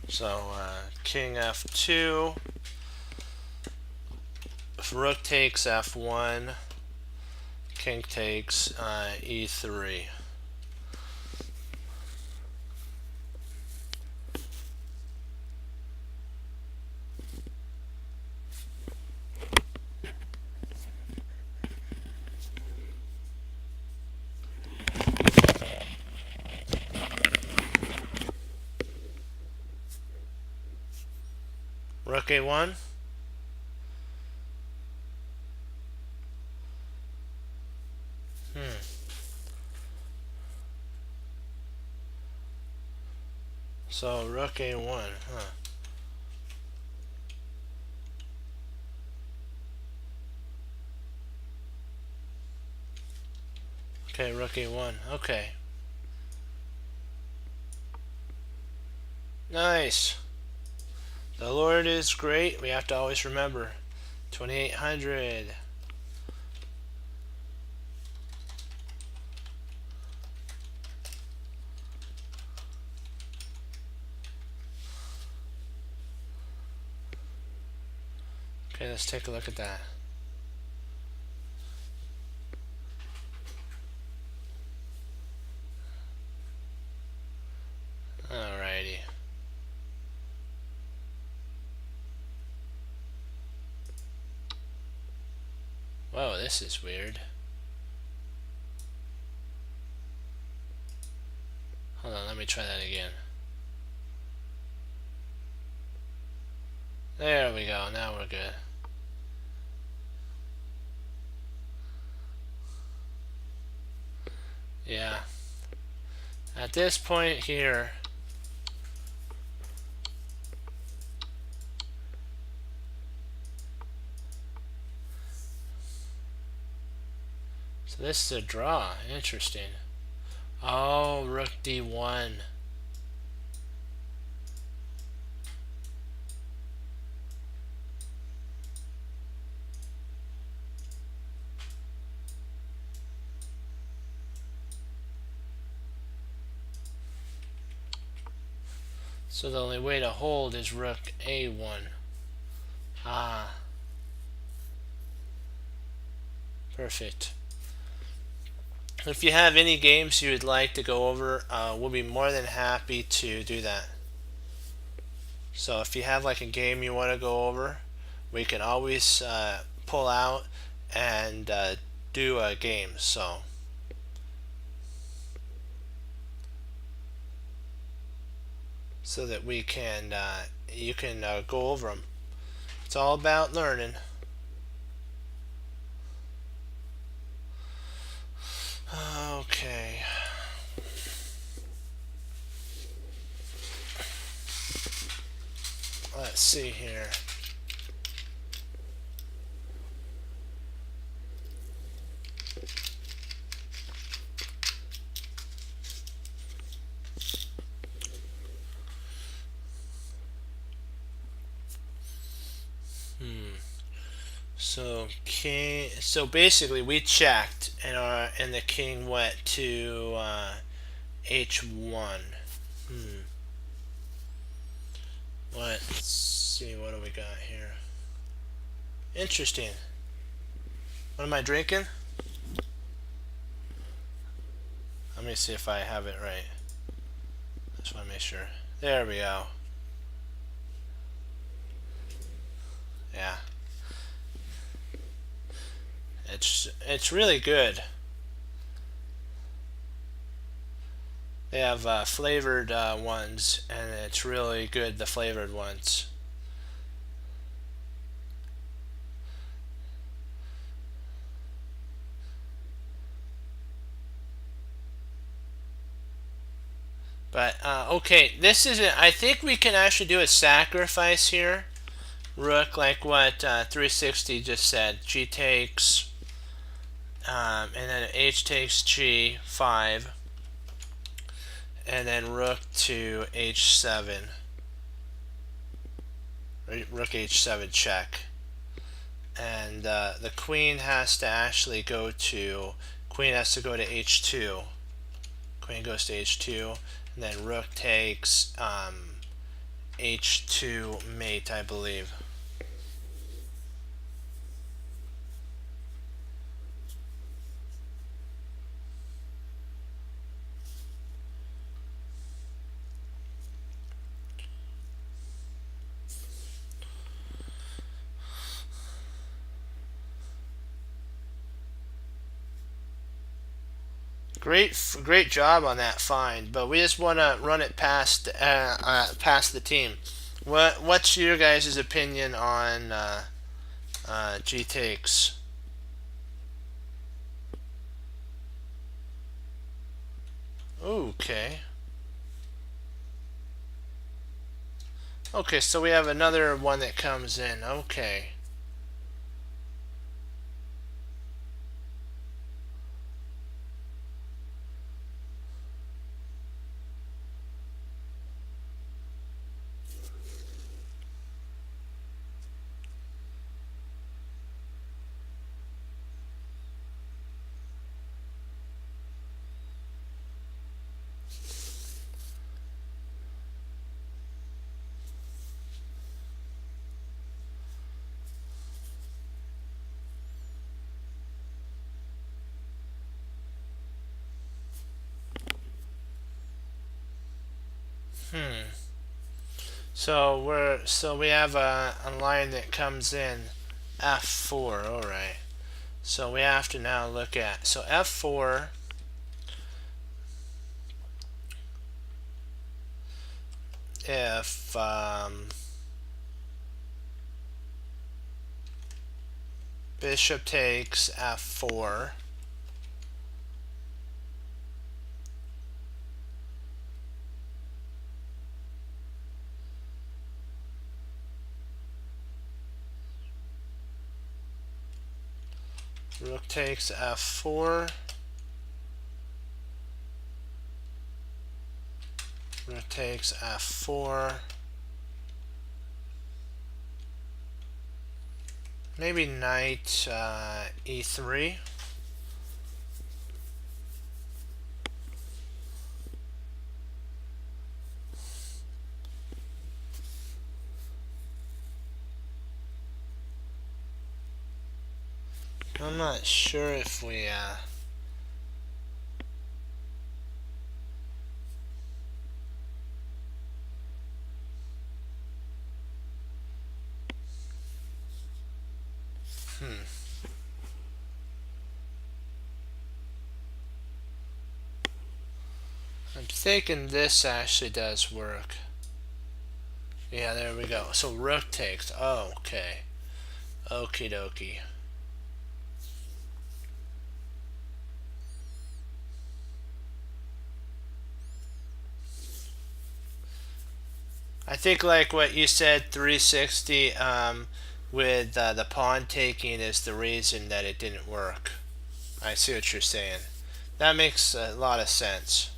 So king f2. If rook takes f1, king takes e3. Rook a1. So rook a1, huh? Okay, rook a1. Okay. Nice. The Lord is great. We have to always remember. 2800. Okay, let's take a look at that. Alrighty. Whoa, this is weird. Hold on, let me try that again. There we go, now we're good. Yeah. At this point here, so this is a draw. Interesting. Oh, rook d1. So the only way to hold is rook a1. Ah. Perfect. If you have any games you would like to go over, we'll be more than happy to do that. So if you have like a game you want to go over, we can always pull out and do a game. So that we can you can go over them. It's all about learning. Okay. Let's see here. So king. So basically, we checked, and the king went to h1. Let's see. What do we got here? Interesting. What am I drinking? Let me see if I have it right. Just want to make sure. There we go. Yeah. It's really good. They have flavored ones, and it's really good, the flavored ones. But okay, this is I think we can actually do a sacrifice here. Rook, like what 360 just said. G takes, and then H takes G5, and then Rook to H7. Rook H7 check, and the Queen has to actually go to H2. Queen goes to H2, and then Rook takes h2 mate, I believe. Great job on that find, but we just want to run it past the team. What's your guys' opinion on G takes? Okay. Okay, so we have another one that comes in. Okay. So we have a line that comes in f4. All right. So we have to now look at f4. If bishop takes f4, rook takes f4, rook takes f4, maybe knight e3. I'm not sure if we I'm thinking this actually does work. Yeah, there we go. So rook takes. Oh, okay. Okie dokie. I think like what you said, 360 with the pawn taking is the reason that it didn't work. I see what you're saying. That makes a lot of sense.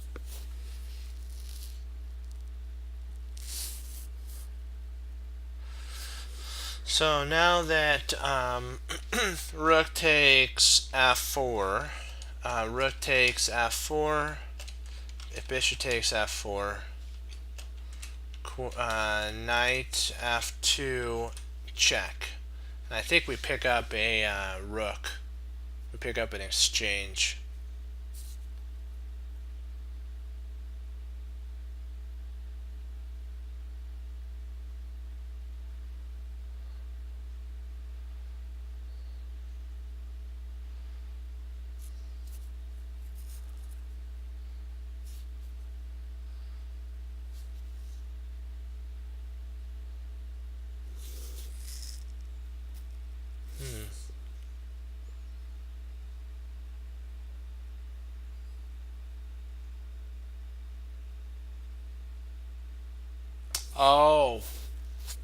So now that rook takes f4, rook takes f4, if bishop takes f4, knight f2, check. And I think we pick up a rook. We pick up an exchange. Oh,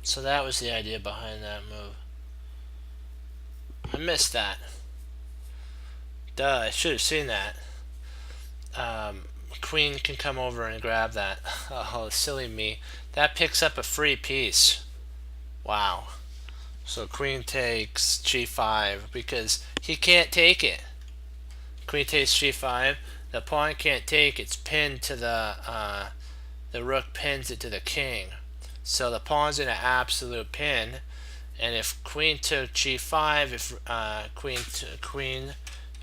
so that was the idea behind that move. I missed that. Duh, I should have seen that. Queen can come over and grab that. Oh, silly me. That picks up a free piece. Wow. So queen takes g5 because he can't take it. Queen takes g5. The pawn can't take. It's pinned to the rook pins it to the king. So the pawn's in an absolute pin, and if queen took g5, if queen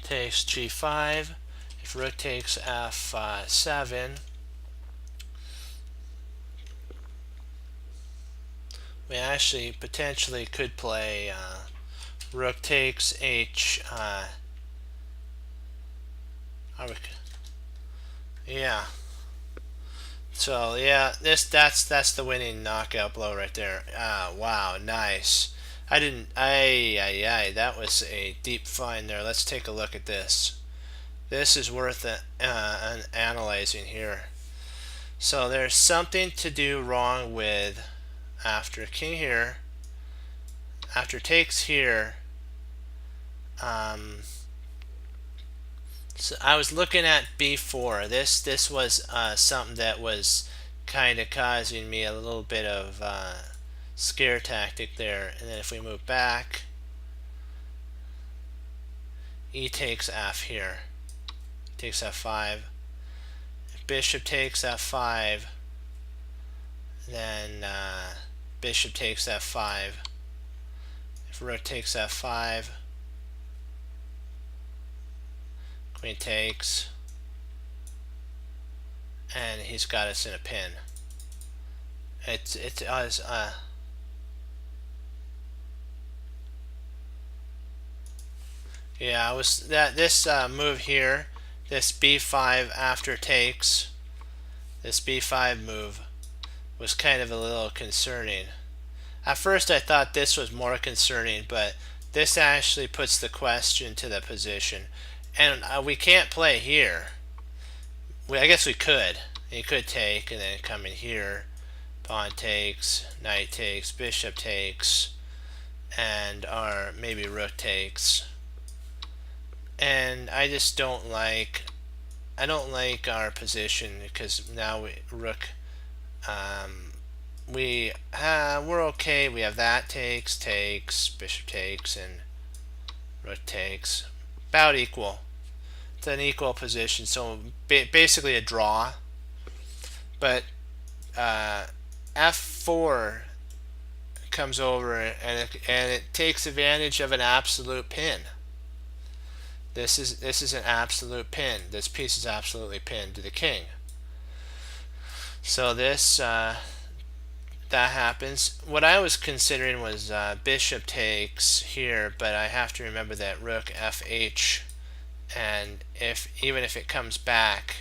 takes g5, if rook takes f7, we actually potentially could play rook takes h. Yeah. So yeah, that's the winning knockout blow right there. Wow, nice. I didn't. That was a deep find there. Let's take a look at this. This is worth analyzing here. So there's something to do wrong with after king here, after takes here. So I was looking at b4. This was something that was kind of causing me a little bit of scare tactic there. And then if we move back, e takes f here, takes f5. If bishop takes f5, then bishop takes f5. If rook takes f5, queen takes, and he's got us in a pin. Yeah, I was this move here, this b5 after takes, this b5 move was kind of a little concerning. At first I thought this was more concerning, but this actually puts the question to the position. And we can't play here. I guess we could. You could take and then come in here. Pawn takes, knight takes, bishop takes, and or maybe rook takes. And I just don't like our position because now rook we're okay. We have that takes, bishop takes, and rook takes. About equal. It's an equal position, so basically a draw. But f4 comes over and it takes advantage of an absolute pin. This is an absolute pin. This piece is absolutely pinned to the king. So this that happens. What I was considering was bishop takes here, but I have to remember that rook fh, and even if it comes back,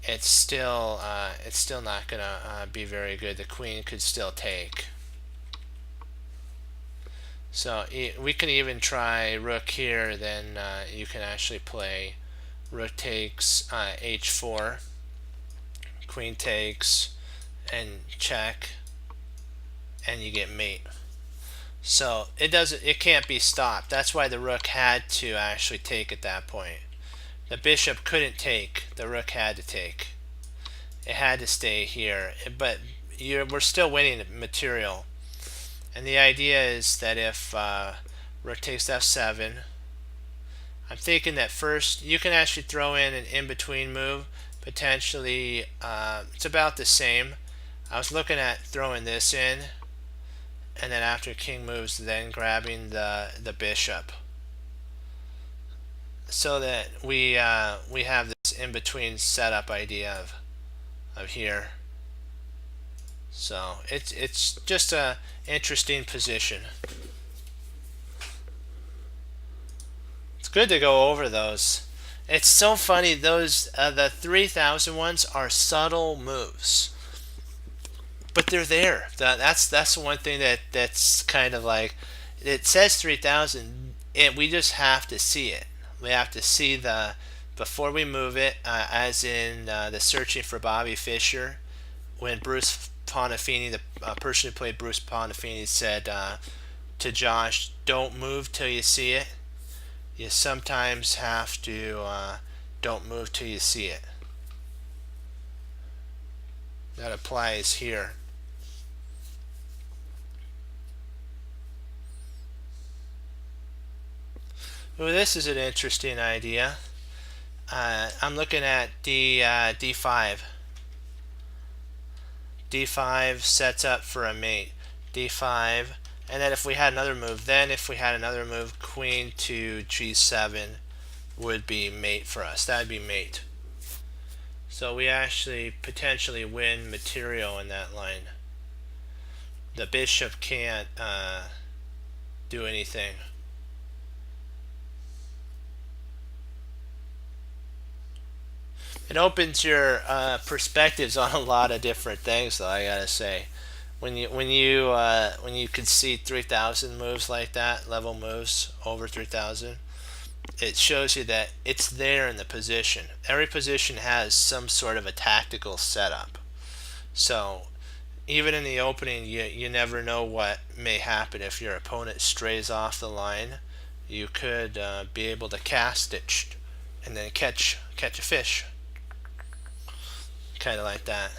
it's still not gonna be very good. The queen could still take. So we can even try rook here. Then you can actually play rook takes h4, queen takes, and check, and you get mate. So it can't be stopped. That's why the rook had to actually take at that point. The bishop couldn't take. The rook had to take. It had to stay here. But we're still winning material. And the idea is that if rook takes f7, I'm thinking that first you can actually throw in an in-between move. Potentially, it's about the same. I was looking at throwing this in, and then after king moves, then grabbing the bishop, so that we have this in-between setup idea of here. So it's just a interesting position. It's good to go over those. It's so funny, those the 3000 ones are subtle moves, but they're there. That's the one thing that's kind of like, it says 3000, and we just have to see it. We have to see before we move it, as in the Searching for Bobby Fischer, when Bruce Pontifini, the person who played Bruce Pontifini, said to Josh, "Don't move till you see it." You sometimes have to don't move till you see it. That applies here. Well, this is an interesting idea. I'm looking at D5. d5 sets up for a mate. d5, and then if we had another move, queen to g7 would be mate for us. That would be mate. So we actually potentially win material in that line. The bishop can't do anything. It opens your perspectives on a lot of different things, though, I gotta say. When you concede 3,000 moves like that, level moves over 3,000, it shows you that it's there in the position. Every position has some sort of a tactical setup. So even in the opening, you never know what may happen. If your opponent strays off the line, you could be able to cast it and then catch a fish, kind of like that.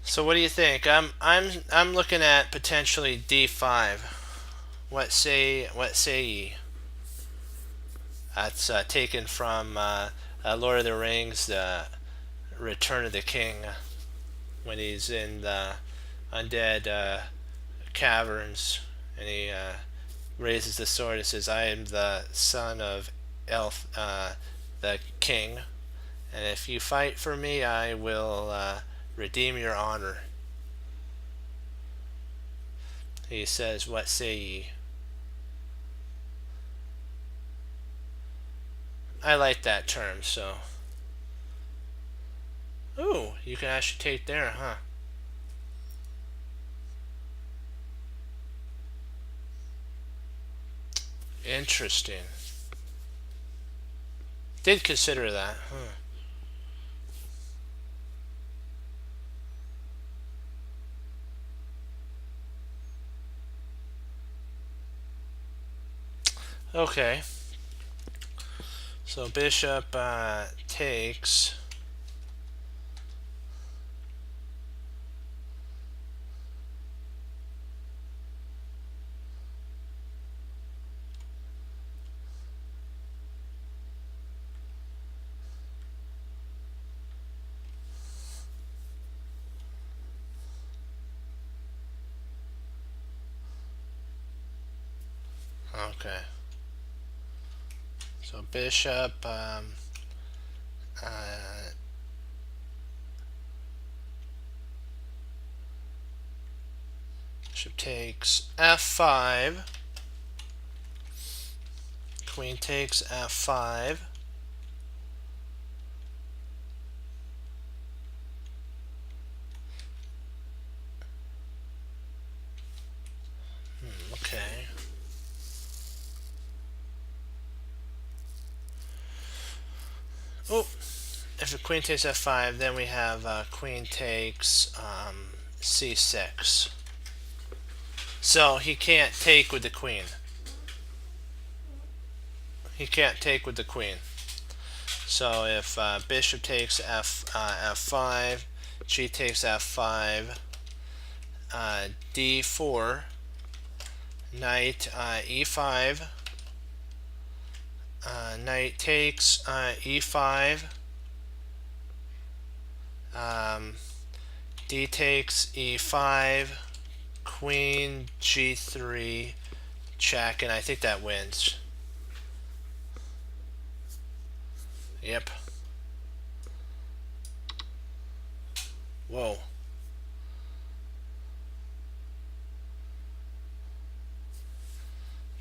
So what do you think? I'm looking at potentially d5. What say ye? That's taken from Lord of the Rings, the Return of the King, when he's in the undead caverns and he raises the sword and says, "I am the son of Elf, the king, and if you fight for me, I will redeem your honor." He says, "What say ye?" I like that term, so. Ooh, you can actually take there, huh? Interesting. Did consider that, huh? Okay. So bishop takes. Okay. So bishop bishop takes f5. Queen takes f5. Okay. Oh, if the queen takes f5, then we have queen takes c6. So he can't take with the queen. He can't take with the queen. So if bishop takes f5, g takes f5, d4, knight e5, knight takes e5, d takes e5, queen g3, check, and I think that wins. Yep. Whoa.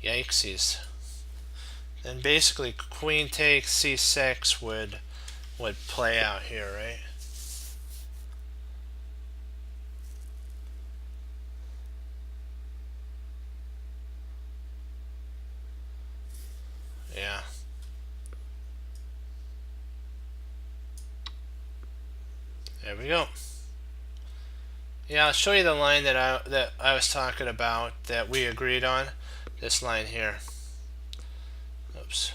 Yikesies. Then basically queen takes c6 would play out here, right? Yeah. There we go. Yeah, I'll show you the line that I was talking about that we agreed on. This line here. Oops.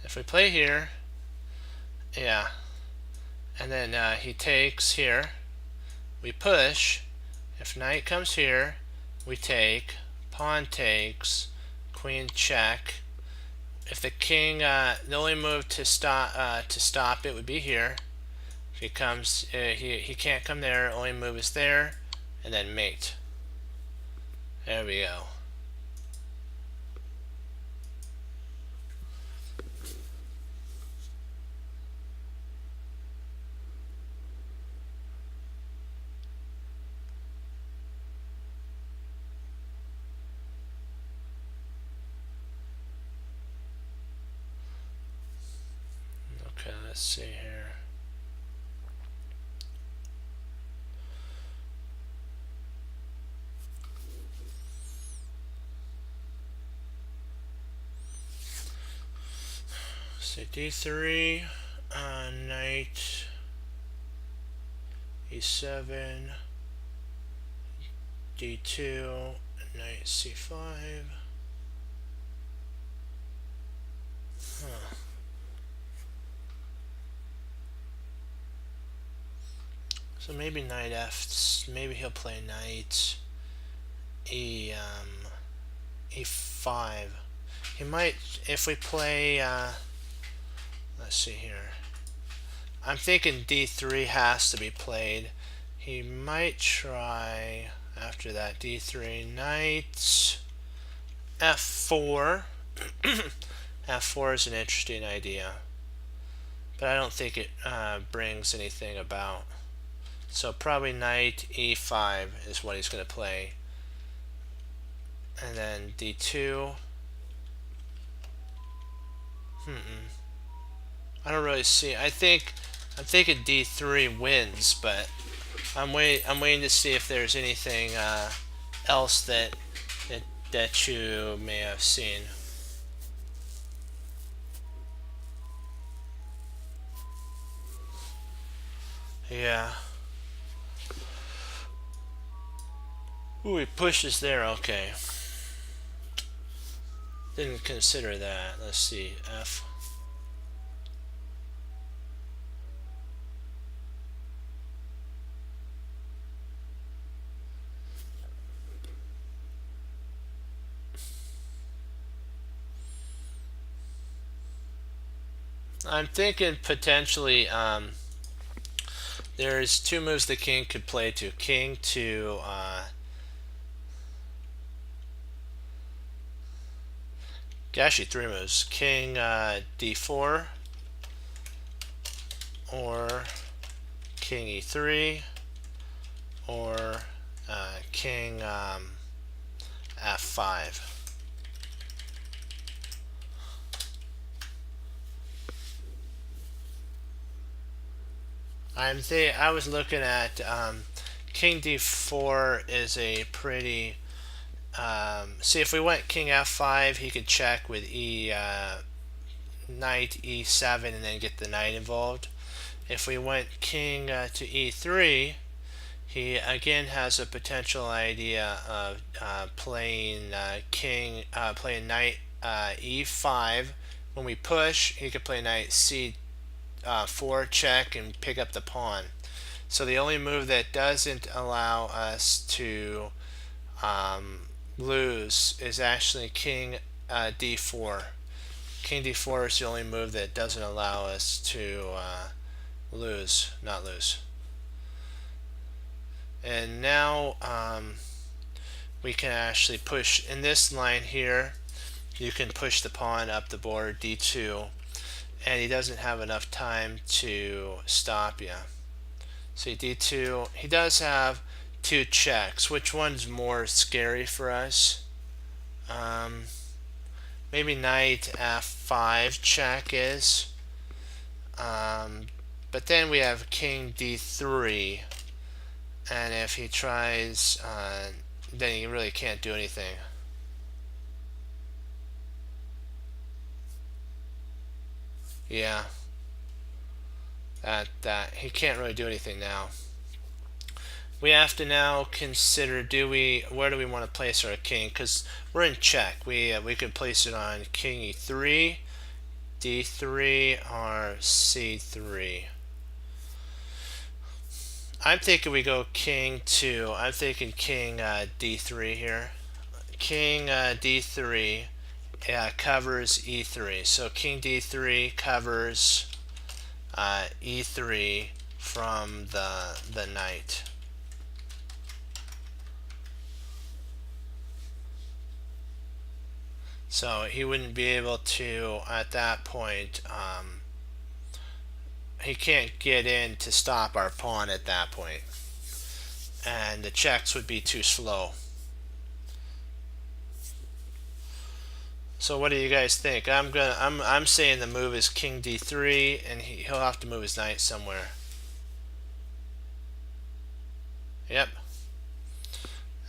If we play here, yeah, and then he takes here, we push. If knight comes here, we take. Pawn takes. Queen check. if the king, the only move to stop it would be here. If he comes, he can't come there. Only move is there, and then mate. There we go. Okay, let's see here. So d3, knight e7, d2, knight c5. Huh. So maybe knight f. Maybe he'll play knight e e5. He might, if we play. Let's see here. I'm thinking d3 has to be played. He might try after that d3 knight f4. f4 is an interesting idea, but I don't think it brings anything about. So probably knight e5 is what he's going to play, and then d2. I don't really see. I'm thinking d3 wins, but I'm waiting to see if there's anything else that you may have seen. Yeah. Ooh, he pushes there. Okay. Didn't consider that. Let's see. F. I'm thinking potentially there's two moves the king could play to. King to actually three moves. King d4 or king e3 or king f5. I was looking at king d4 is a pretty see if we went king f5 he could check with knight e7 and then get the knight involved. If we went king to e3 he again has a potential idea of playing playing knight e5. When we push he could play knight c4 check and pick up the pawn. So the only move that doesn't allow us to lose is actually king d4. King d4 is the only move that doesn't allow us to not lose. And now we can actually push in this line here. You can push the pawn up the board d2, and he doesn't have enough time to stop you. See d2. He does have two checks. Which one's more scary for us? Maybe knight f5 check is. But then we have king d3, and if he tries, then he really can't do anything. Yeah, that he can't really do anything now. We have to now consider where do we want to place our king, because we're in check. We could place it on king e3, d3, or c3. I'm thinking we go king to. I'm thinking king d3 here. King d3. covers e3. So king d3 covers e3 from the knight. So he wouldn't be able to, at that point, he can't get in to stop our pawn at that point. And the checks would be too slow. So what do you guys think? I'm saying the move is king d3, and he'll have to move his knight somewhere. Yep,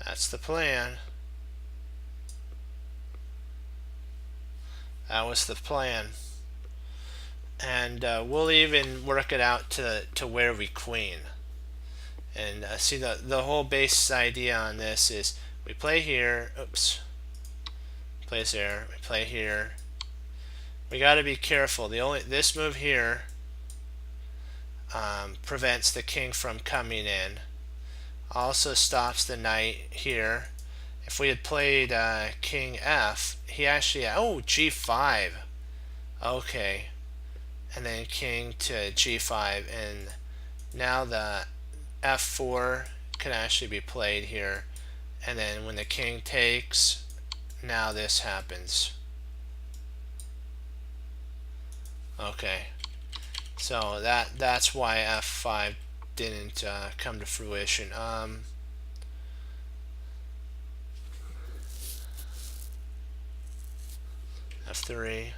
that's the plan. That was the plan. And we'll even work it out to where we queen. And see, the whole base idea on this is we play here. Oops. Plays there. We play here. We got to be careful. This move here prevents the king from coming in. Also stops the knight here. If we had played king f, he actually, oh, g5. Okay. And then king to g5, and now the f4 can actually be played here, and then when the king takes, now this happens. Okay, so that's why f5 didn't come to fruition. f3,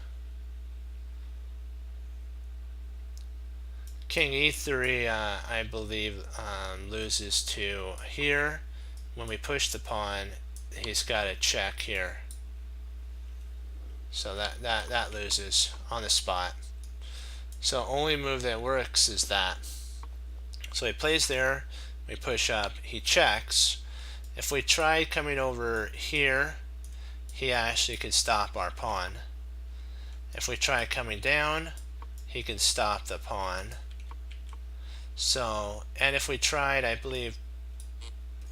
king e3, I believe loses to here. When we push the pawn, he's got a check here, so that loses on the spot. So only move that works is that. So he plays there, we push up, he checks. If we try coming over here, he actually could stop our pawn. If we try coming down, he can stop the pawn. So, and if we tried, I believe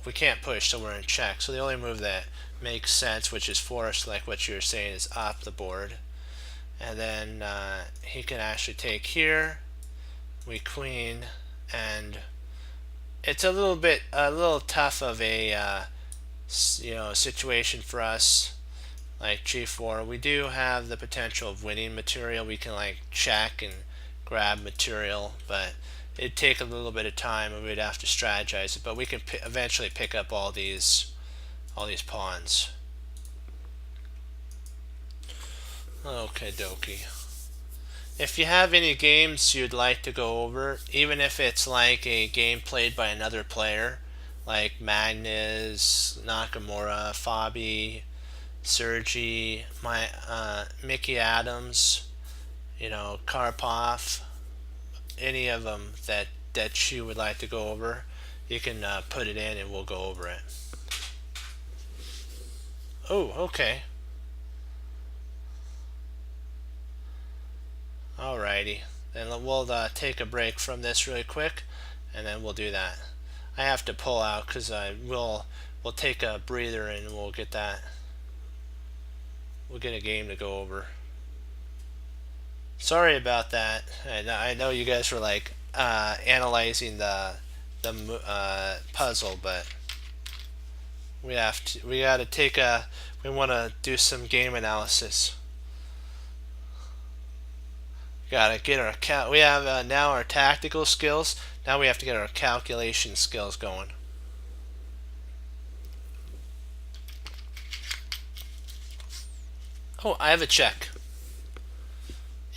we can't push, so we're in check. So the only move that makes sense, which is forced, like what you were saying, is up the board. And then he can actually take here, we queen, and it's a little tough of a situation for us. Like g4, we do have the potential of winning material. We can like check and grab material, but it'd take a little bit of time and we'd have to strategize it, but we can eventually pick up all these pawns. Okay, dokie. If you have any games you'd like to go over, even if it's like a game played by another player, like Magnus, Nakamura, Fabi, Sergi, Mickey Adams, Karpov, any of them that you would like to go over, you can put it in and we'll go over it. Oh, okay. Alrighty, then we'll take a break from this really quick, and then we'll do that. I have to pull out because we'll take a breather and we'll get that. We'll get a game to go over. Sorry about that. I know you guys were like analyzing the puzzle, but we gotta take a. We want to do some game analysis. Gotta get our we have now our tactical skills. Now we have to get our calculation skills going. Oh, I have a check.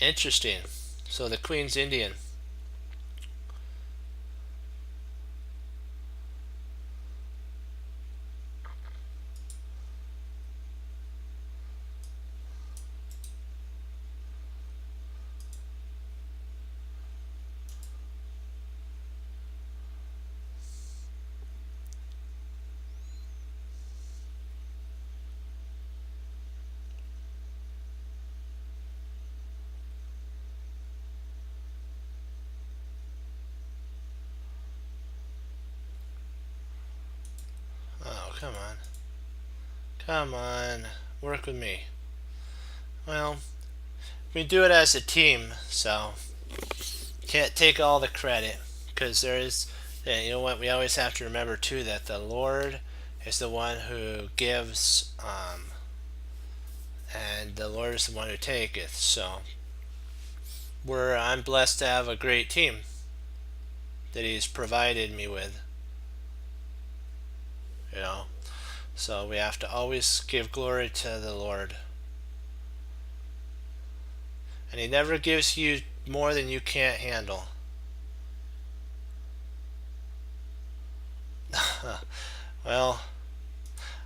Interesting. So the queen's Indian. Oh, come on. Come on. Work with me. Well, we do it as a team, so can't take all the credit because there is. Yeah, you know what? We always have to remember too that the Lord is the one who gives, and the Lord is the one who taketh. So I'm blessed to have a great team that He's provided me with. You know, so we have to always give glory to the Lord, and He never gives you more than you can't handle. Well,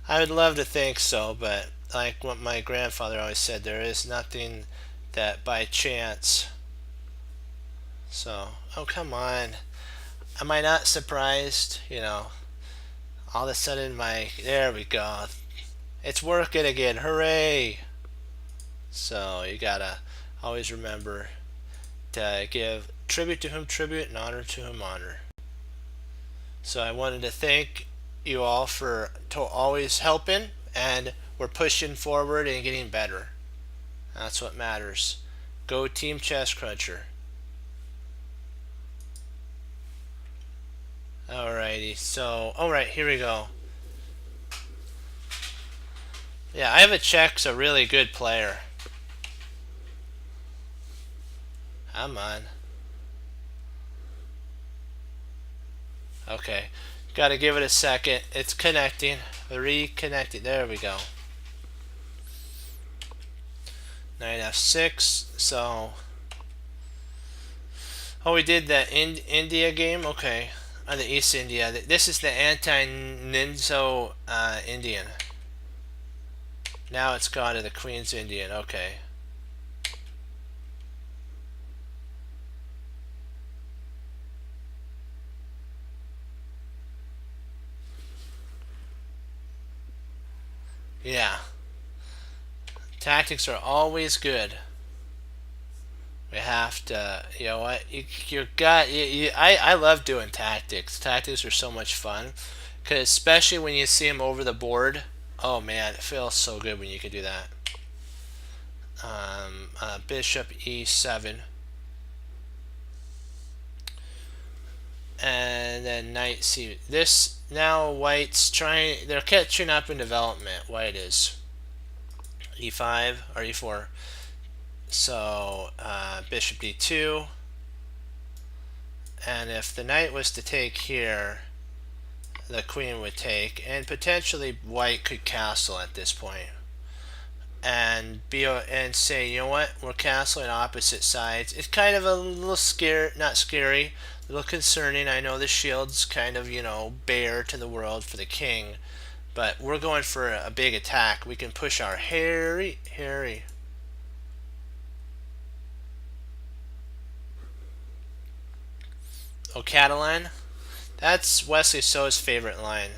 I would love to think so, but like what my grandfather always said, there is nothing that by chance. So, oh come on. Am I not surprised? All of a sudden there we go. It's working again. Hooray! So, you gotta always remember to give tribute to whom tribute and honor to whom honor. So, I wanted to thank you all for always helping, and we're pushing forward and getting better. That's what matters. Go Team Chess Cruncher. Alrighty, so, alright, here we go. Yeah, Ivachek's a really good player. Come on. Okay, gotta give it a second. It's connecting. Reconnecting. There we go. Knight f6, so... Oh, we did that India game? Okay. The East India. This is the anti-Ninzo Indian. Now it's gone to the Queen's Indian. Okay. Yeah. Tactics are always good. We have to, you know what? I love doing tactics. Tactics are so much fun, because especially when you see them over the board. Oh man, it feels so good when you can do that. Bishop e7, and then knight c. This now white's trying. They're catching up in development. White is e5 or e4. So bishop d2, and if the knight was to take here, the queen would take, and potentially white could castle at this point, and say, you know what, we're castling opposite sides. It's kind of a little scary, not scary, a little concerning. I know the shield's kind of, bare to the world for the king, but we're going for a big attack. We can push our Harry. Oh, Catalan? That's Wesley So's favorite line.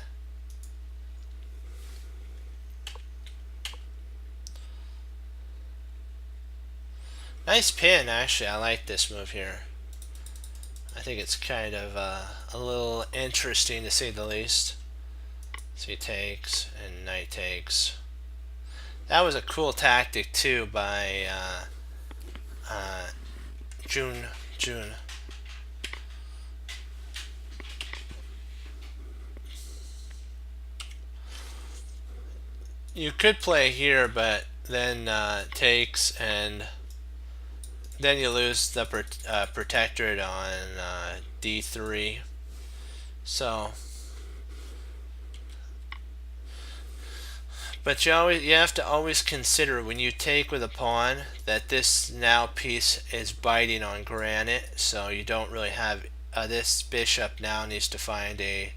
Nice pin, actually. I like this move here. I think it's kind of a little interesting, to say the least. So he takes, and knight takes. That was a cool tactic, too, by June. You could play here, but then takes, and then you lose the protectorate on d3. So, but you have to always consider when you take with a pawn that this now piece is biting on granite, so you don't really have this bishop now needs to find a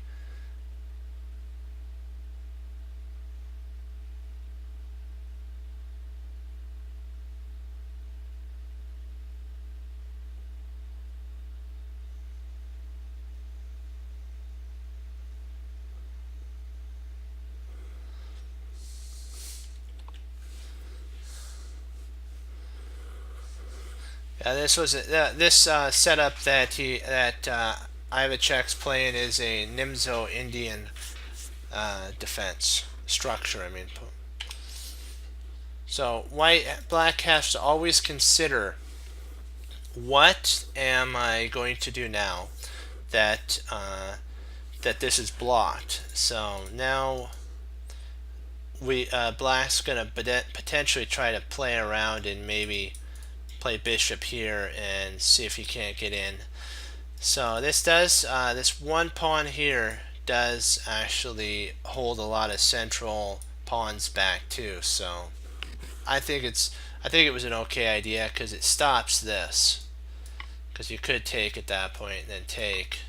this was this setup that Ivachek's playing is a Nimzo Indian defense structure. I mean, So black has to always consider, what am I going to do now that that this is blocked. So now black's gonna potentially try to play around and maybe play bishop here and see if he can't get in. So this does this one pawn here does actually hold a lot of central pawns back too. So I think it was an okay idea because it stops this. Because you could take at that point and then take.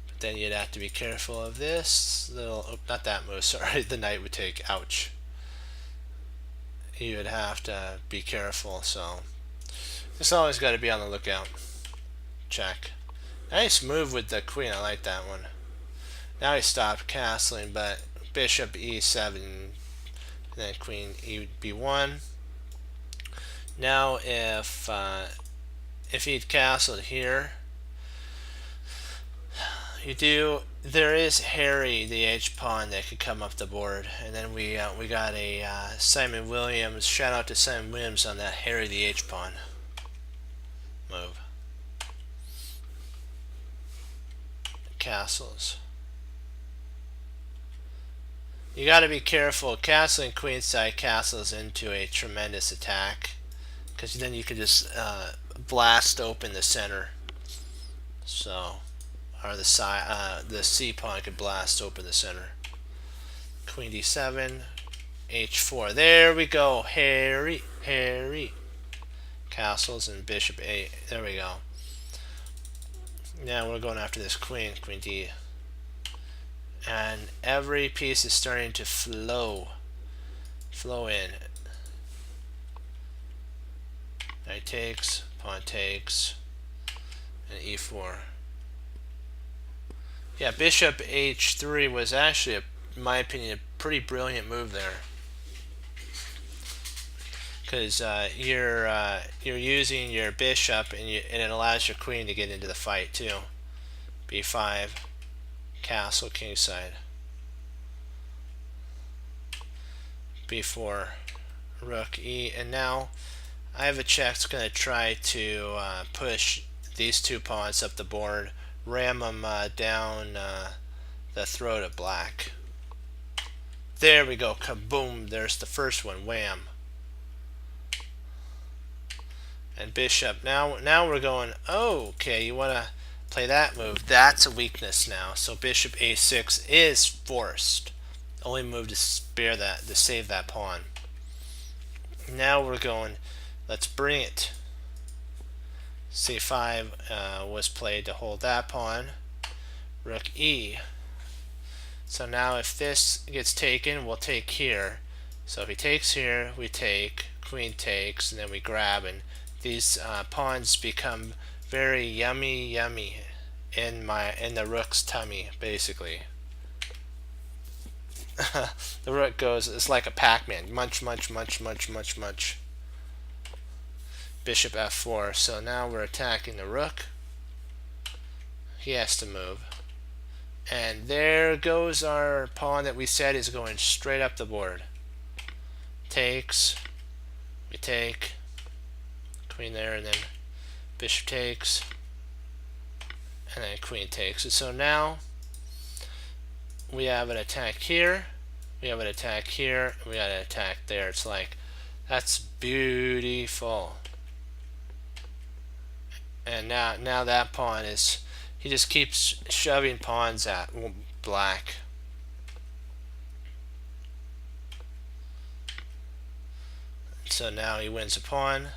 But then you'd have to be careful of this little, oh, not that move, sorry, the knight would take, ouch. You would have to be careful, so it's always got to be on the lookout. Check. Nice move with the queen, I like that one. Now he stopped castling, but bishop e7, and then queen b1. Now if he'd castled here, there is Harry the H pawn that could come up the board, and then we got a Simon Williams, shout out to Simon Williams on that Harry the H pawn move. Castles. You got to be careful. Castling queenside castles into a tremendous attack, because then you can just blast open the center. So, or the C pawn could blast open the center. Queen d7, h4. There we go. Harry. Castles and bishop a. There we go. Now we're going after this queen d. And every piece is starting to flow in. Knight takes, pawn takes, and e4. Yeah, bishop h3 was actually, in my opinion, a pretty brilliant move there, because you're using your bishop and it allows your queen to get into the fight too. b5, castle kingside, b4, rook e, and now I have a check that's going to try to push these two pawns up the board, ram them down the throat of black. There we go, kaboom, there's the first one, wham. And bishop, now we're going, oh, okay, you want to play that move, that's a weakness now. So bishop a6 is forced. Only move to spare that, to save that pawn. Now we're going, let's bring it. c5 was played to hold that pawn. Rook e. So now if this gets taken, we'll take here. So if he takes here, we take, queen takes, and then we grab, and these pawns become very yummy in the rook's tummy, basically. The rook goes, it's like a Pac-Man, munch. Bishop f4. So now we're attacking the rook. He has to move. And there goes our pawn that we said is going straight up the board. Takes. We take. Queen there, and then bishop takes. And then queen takes. So now we have an attack here. We have an attack here. We got an attack there. It's like, that's beautiful. And now that pawn is, he just keeps shoving pawns at black. So now he wins a pawn.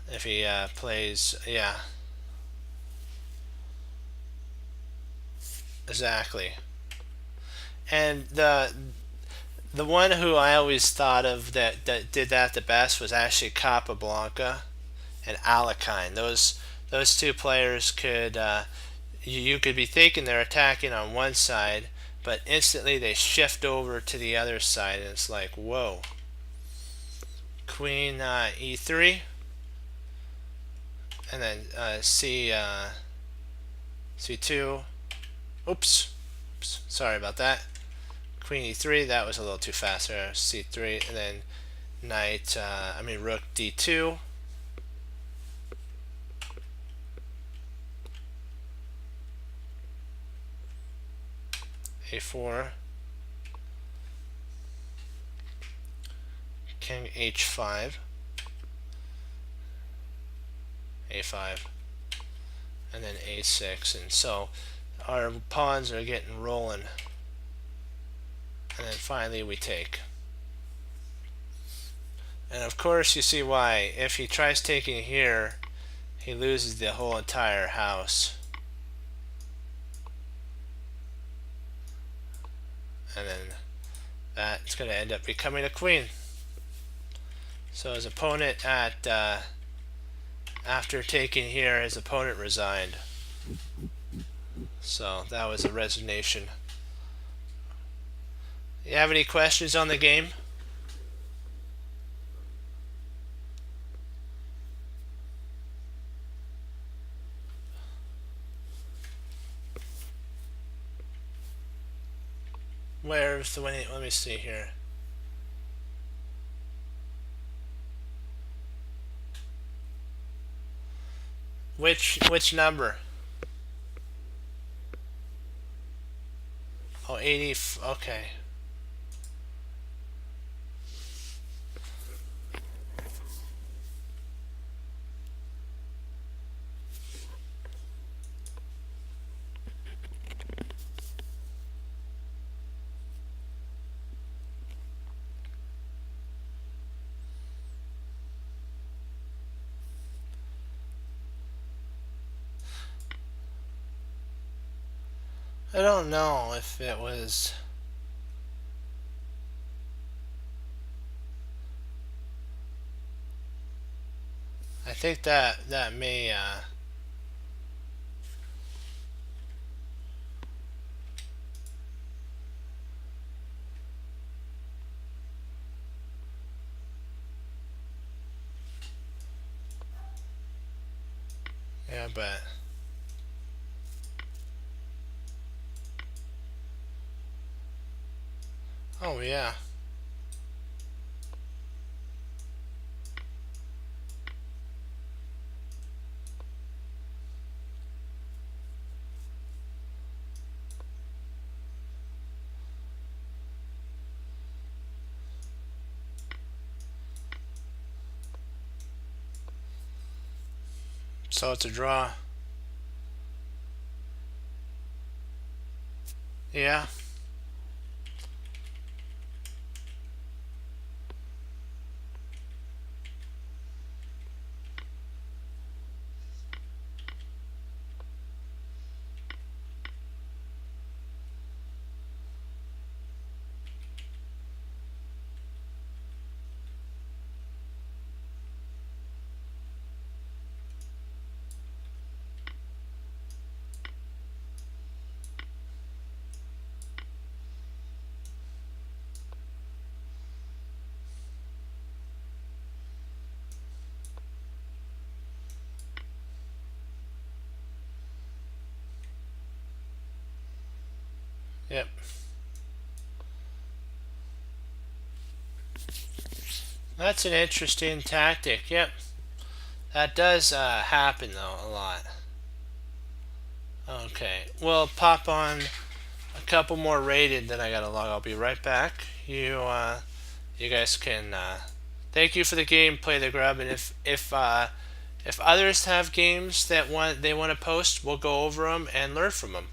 If he plays, yeah. Exactly. And the one who I always thought of that did that the best was actually Capablanca and Alekhine. Those two players could, you could be thinking they're attacking on one side, but instantly they shift over to the other side, and it's like, whoa. Queen e3, and then c2. Oops, sorry about that. Queen e3, that was a little too fast there. c3, and then rook d2. a4, king h5, a5, and then a6. And so our pawns are getting rolling. And then finally we take. And of course you see why. If he tries taking here, he loses the whole entire house. And then that's going to end up becoming a queen. So his opponent after taking here, his opponent resigned. So that was a resignation. You have any questions on the game? Where's the winning? Let me see here. Which number? Oh, 80. Okay. I don't know if it was. I think that may. Yeah, but. Oh yeah. So it's a draw. Yeah. Yep. That's an interesting tactic. Yep. That does happen though a lot. Okay. We'll pop on a couple more rated, then I gotta log. I'll be right back. You guys can thank you for the game. Play the grub, and if others have games that they want to post, we'll go over them and learn from them.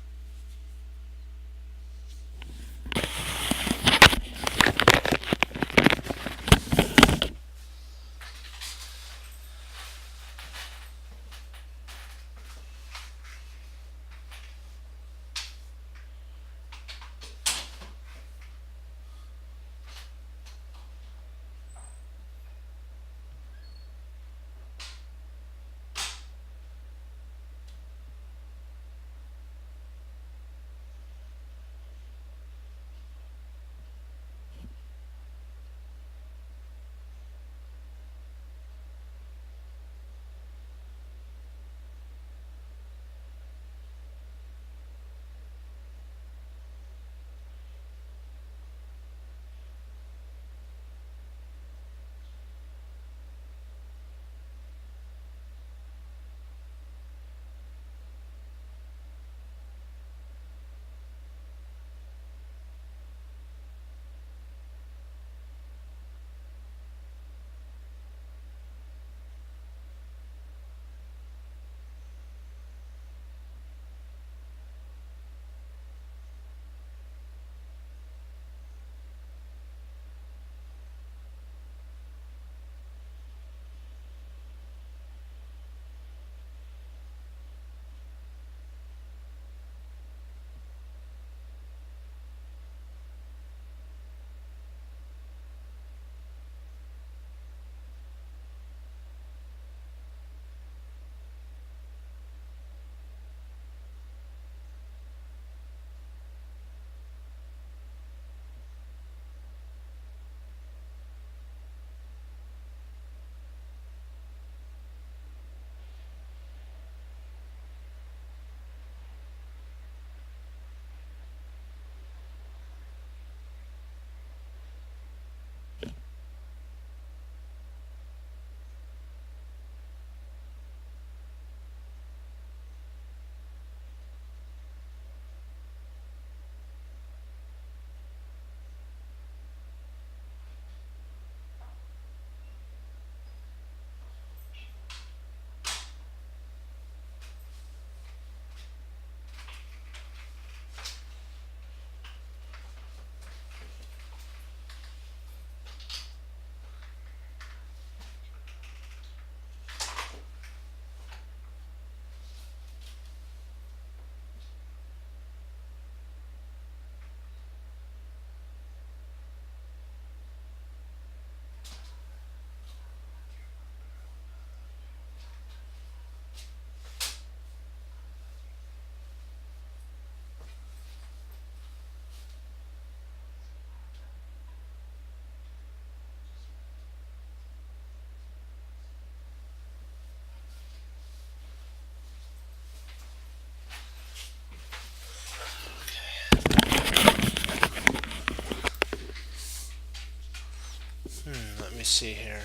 see here.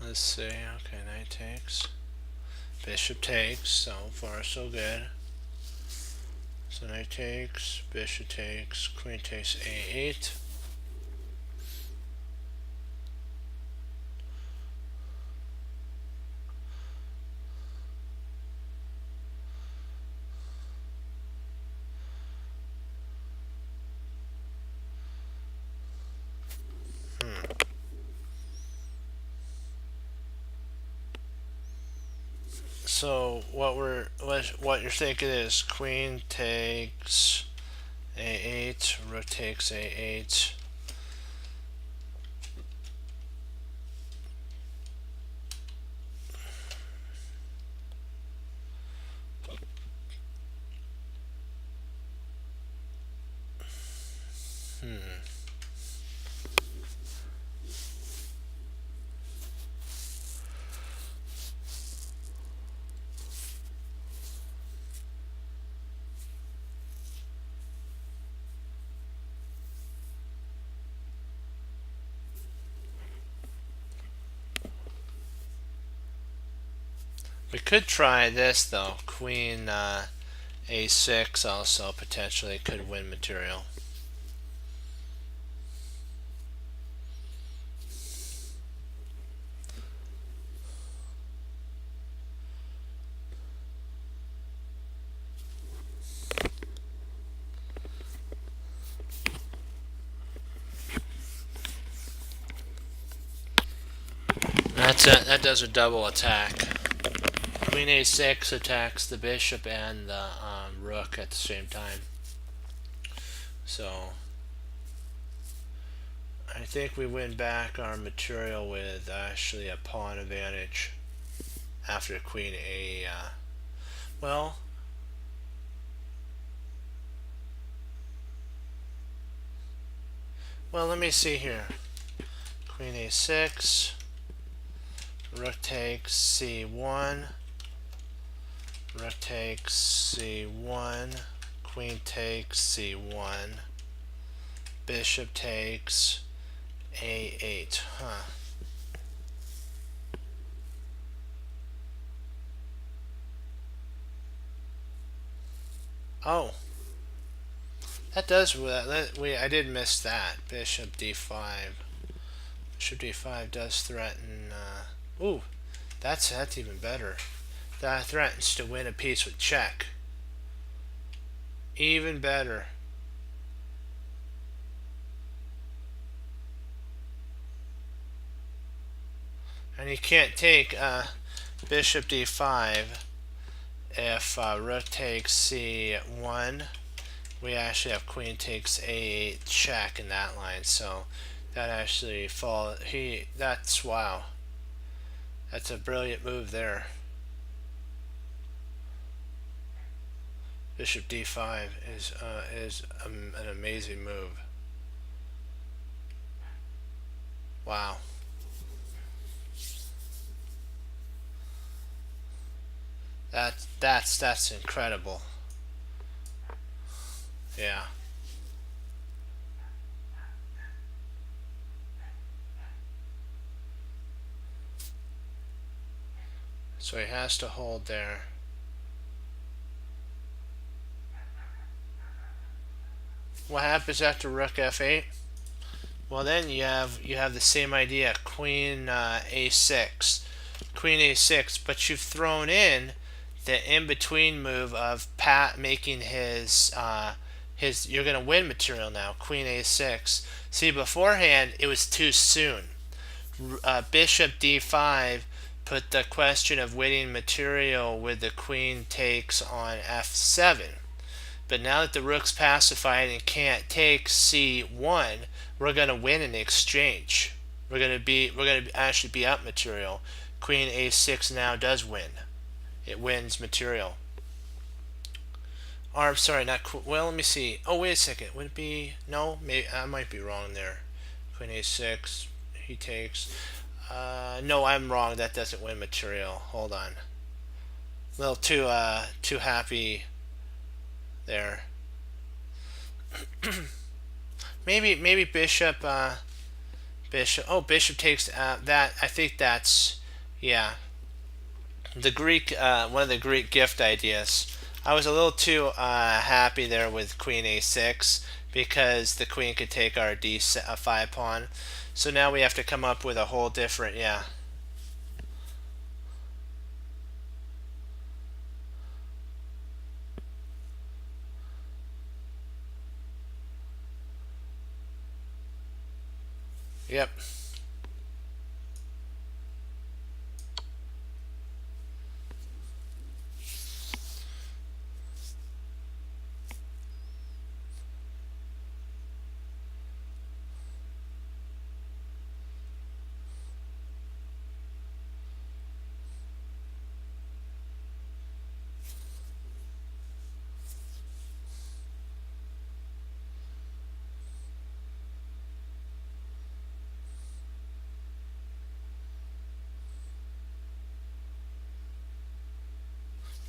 Let's see. Okay, knight takes. Bishop takes. So far, so good. So knight takes, bishop takes, queen takes a8. So what you're thinking is queen takes a8, rook takes a8. We could try this though. Queen a6 also potentially could win material. That does a double attack. Queen a6 attacks the bishop and the rook at the same time. So I think we win back our material with actually a pawn advantage after queen a. Well, let me see here. Queen a6, rook takes c1, rook takes c1, queen takes c1, bishop takes a8. Oh, that does. I did miss that. Bishop d5. Bishop d5 does threaten. Ooh, that's even better. That threatens to win a piece with check. Even better. And you can't take bishop d5 if rook takes c1. We actually have queen takes a8 check in that line, so that actually that's wow. That's a brilliant move there. Bishop d5 is an amazing move. Wow. That's incredible. Yeah. So he has to hold there. What happens after rook f8? Well, then you have the same idea. Queen a6, queen a6, but you've thrown in the in-between move of Pat making his you're going to win material now. Queen a6. See, beforehand it was too soon. Bishop d5 put the question of winning material with the queen takes on f7. But now that the rook's pacified and can't take c1, we're going to win in exchange. We're going to actually be up material. Queen a6 now does win. It wins material. Or I'm sorry, not well. Let me see. Oh, wait a second. Would it be no? Maybe I might be wrong there. Queen a6. He takes. No, I'm wrong. That doesn't win material. Hold on. A little too happy there. maybe bishop. Bishop. Oh, bishop takes that. I think that's yeah. The Greek, one of the Greek gift ideas. I was a little too happy there with queen a6 because the queen could take our d5 pawn. So now we have to come up with a whole different, yeah. Yep.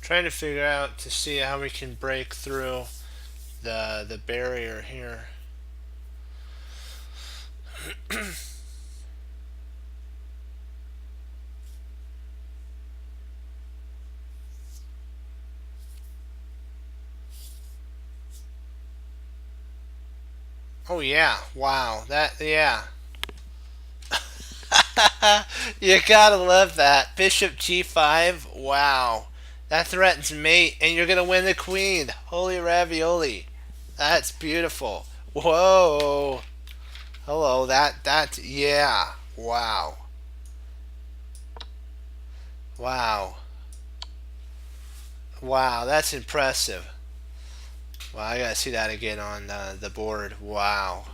Trying to figure out to see how we can break through the barrier here. Oh yeah, wow, that yeah. You gotta love that. Bishop g5, wow. That threatens mate, and you're gonna win the queen. Holy ravioli. That's beautiful. Whoa. Hello, yeah. Wow. Wow. Wow, that's impressive. Wow, I gotta see that again on the board. Wow.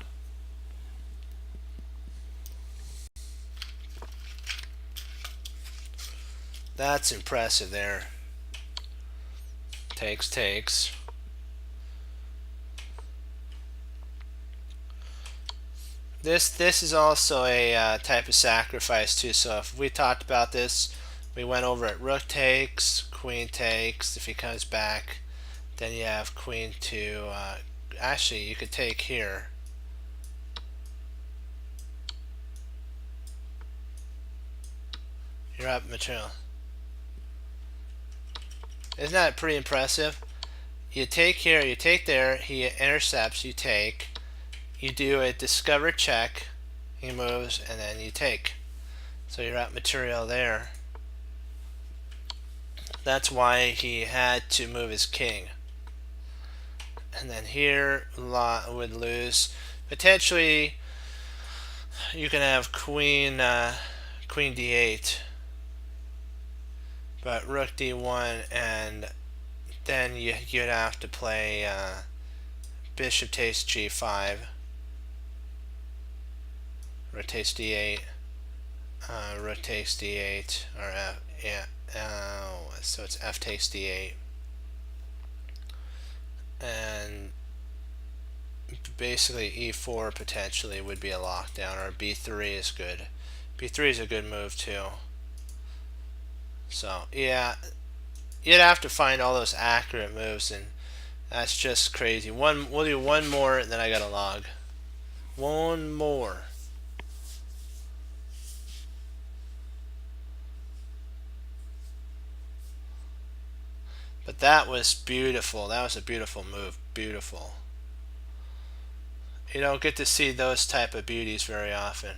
That's impressive there. Takes. This is also a type of sacrifice too. So if we talked about this, we went over it. Rook takes, queen takes. If he comes back, then you have queen to. Actually, you could take here. You're up material. Isn't that pretty impressive? You take here, you take there. He intercepts. You take. You do a discover check. He moves, and then you take. So you're at material there. That's why he had to move his king. And then here would lose. Potentially, you can have queen d8, but rook d1, and then you'd have to play bishop takes g5, rook takes d8, rook takes d8, or yeah. So it's f takes d8, and basically e4 potentially would be a lockdown, or b3 is good. b3 is a good move too. So yeah, you'd have to find all those accurate moves, and that's just crazy. We'll do one more, and then I gotta log. One more. But that was beautiful. That was a beautiful move. Beautiful. You don't get to see those type of beauties very often.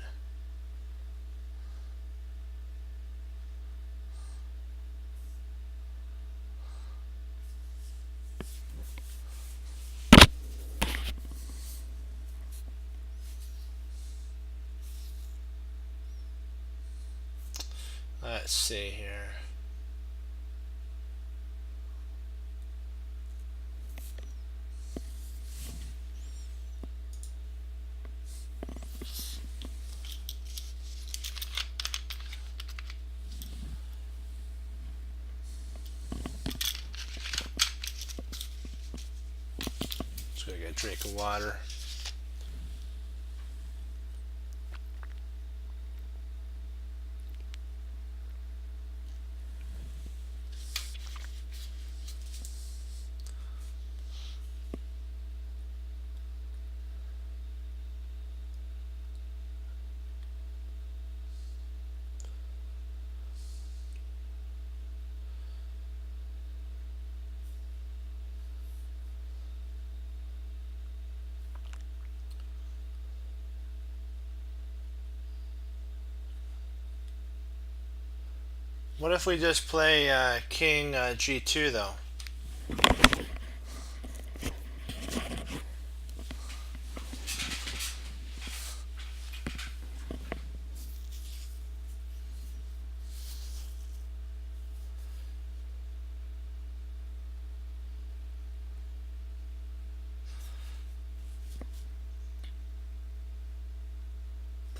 let's see here. Just gonna get a drink of water. What if we just play King G2 though?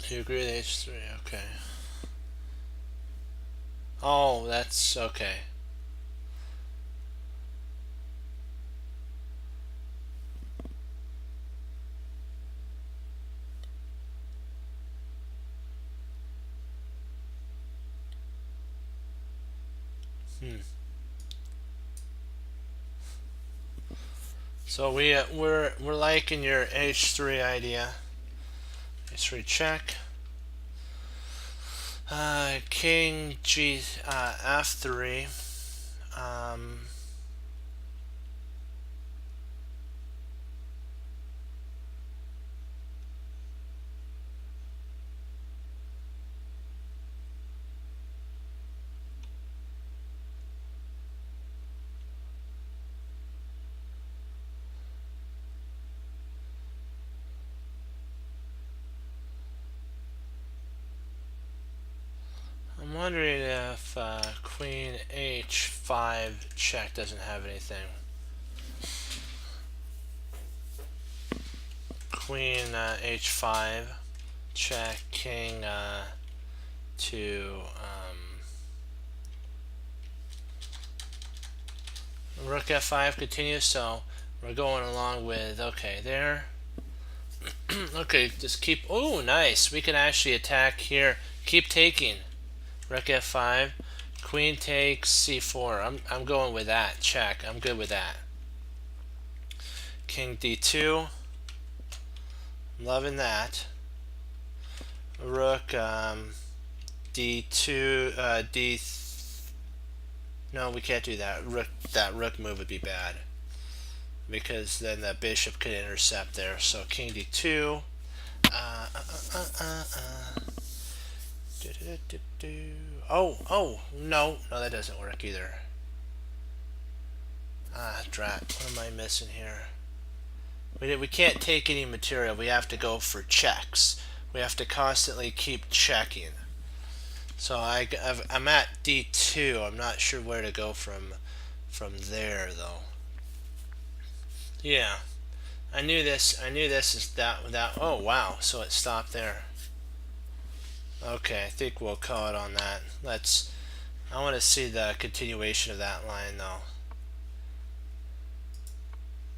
You agree with H3? Okay. Oh, that's okay. So we're liking your H3 idea. H3 check. King G F3. Um, I'm wondering if Queen H5 check doesn't have anything. Queen H5 check, King to Rook F5 continues. So we're going along with okay there. Okay, just keep. Oh, nice. We can actually attack here. Keep taking. Rook F5. Queen takes C4. I'm going with that. Check. I'm good with that. King D2. Loving that. Rook D2 D. No, we can't do that. That rook move would be bad because then the bishop could intercept there. So King D2. Oh, no, that doesn't work either. Drat. What am I missing here? We can't take any material. We have to go for checks. We have to constantly keep checking. So I'm at D2. I'm not sure where to go from there though. Yeah, I knew this. I knew this is that. Oh wow! So it stopped there. Okay, I think we'll call it on that. I want to see the continuation of that line though.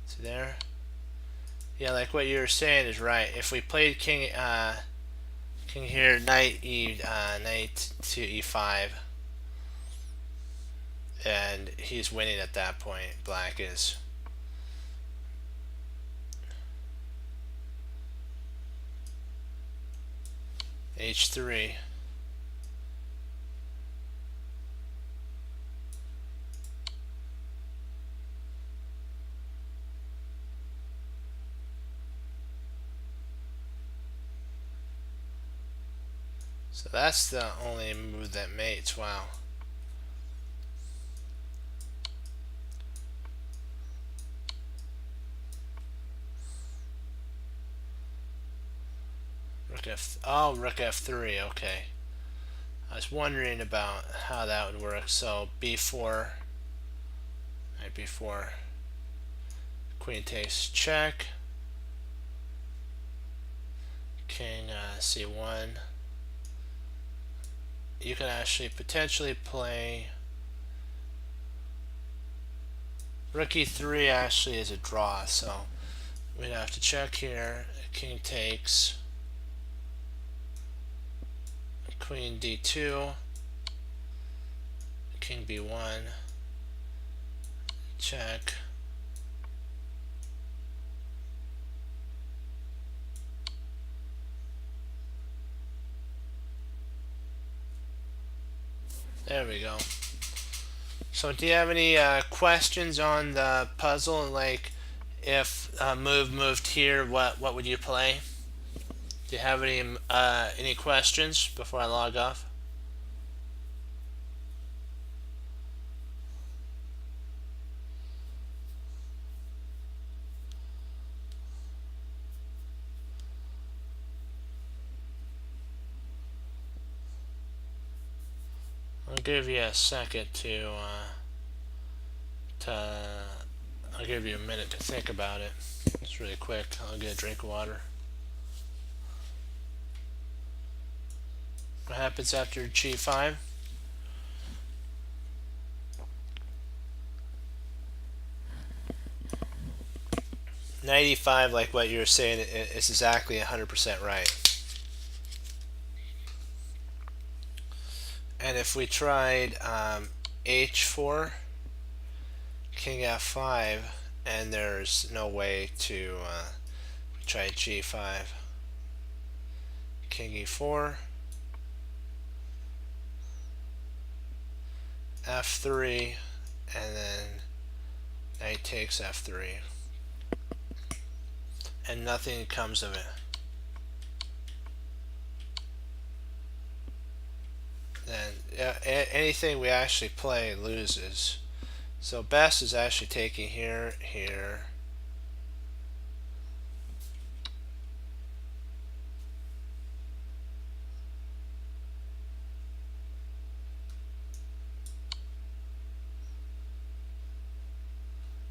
See there? Yeah, like what you were saying is right. If we played king here, knight to E5, and he's winning at that point. Black is. H3. So that's the only move that mates. Wow. Rook F. Oh, Rook F3. Okay. I was wondering about how that would work. So b4, knight b4, queen takes check, king c1. You can actually potentially play rook e3. Actually is a draw, so we'd have to check here. King takes, queen d2, king b1, check, there we go. So do you have any questions on the puzzle? Like if move moved here, what would you play? Do you have any questions before I log off? I'll give you a second I'll give you a minute to think about it. It's really quick. I'll get a drink of water. What happens after g5? Knight e5, like what you were saying, is exactly 100% right. And if we tried h4, king f5, and there's no way to try g5, king e4, f3, and then knight takes f3, and nothing comes of it. Then anything we actually play loses. So best is actually taking here, here.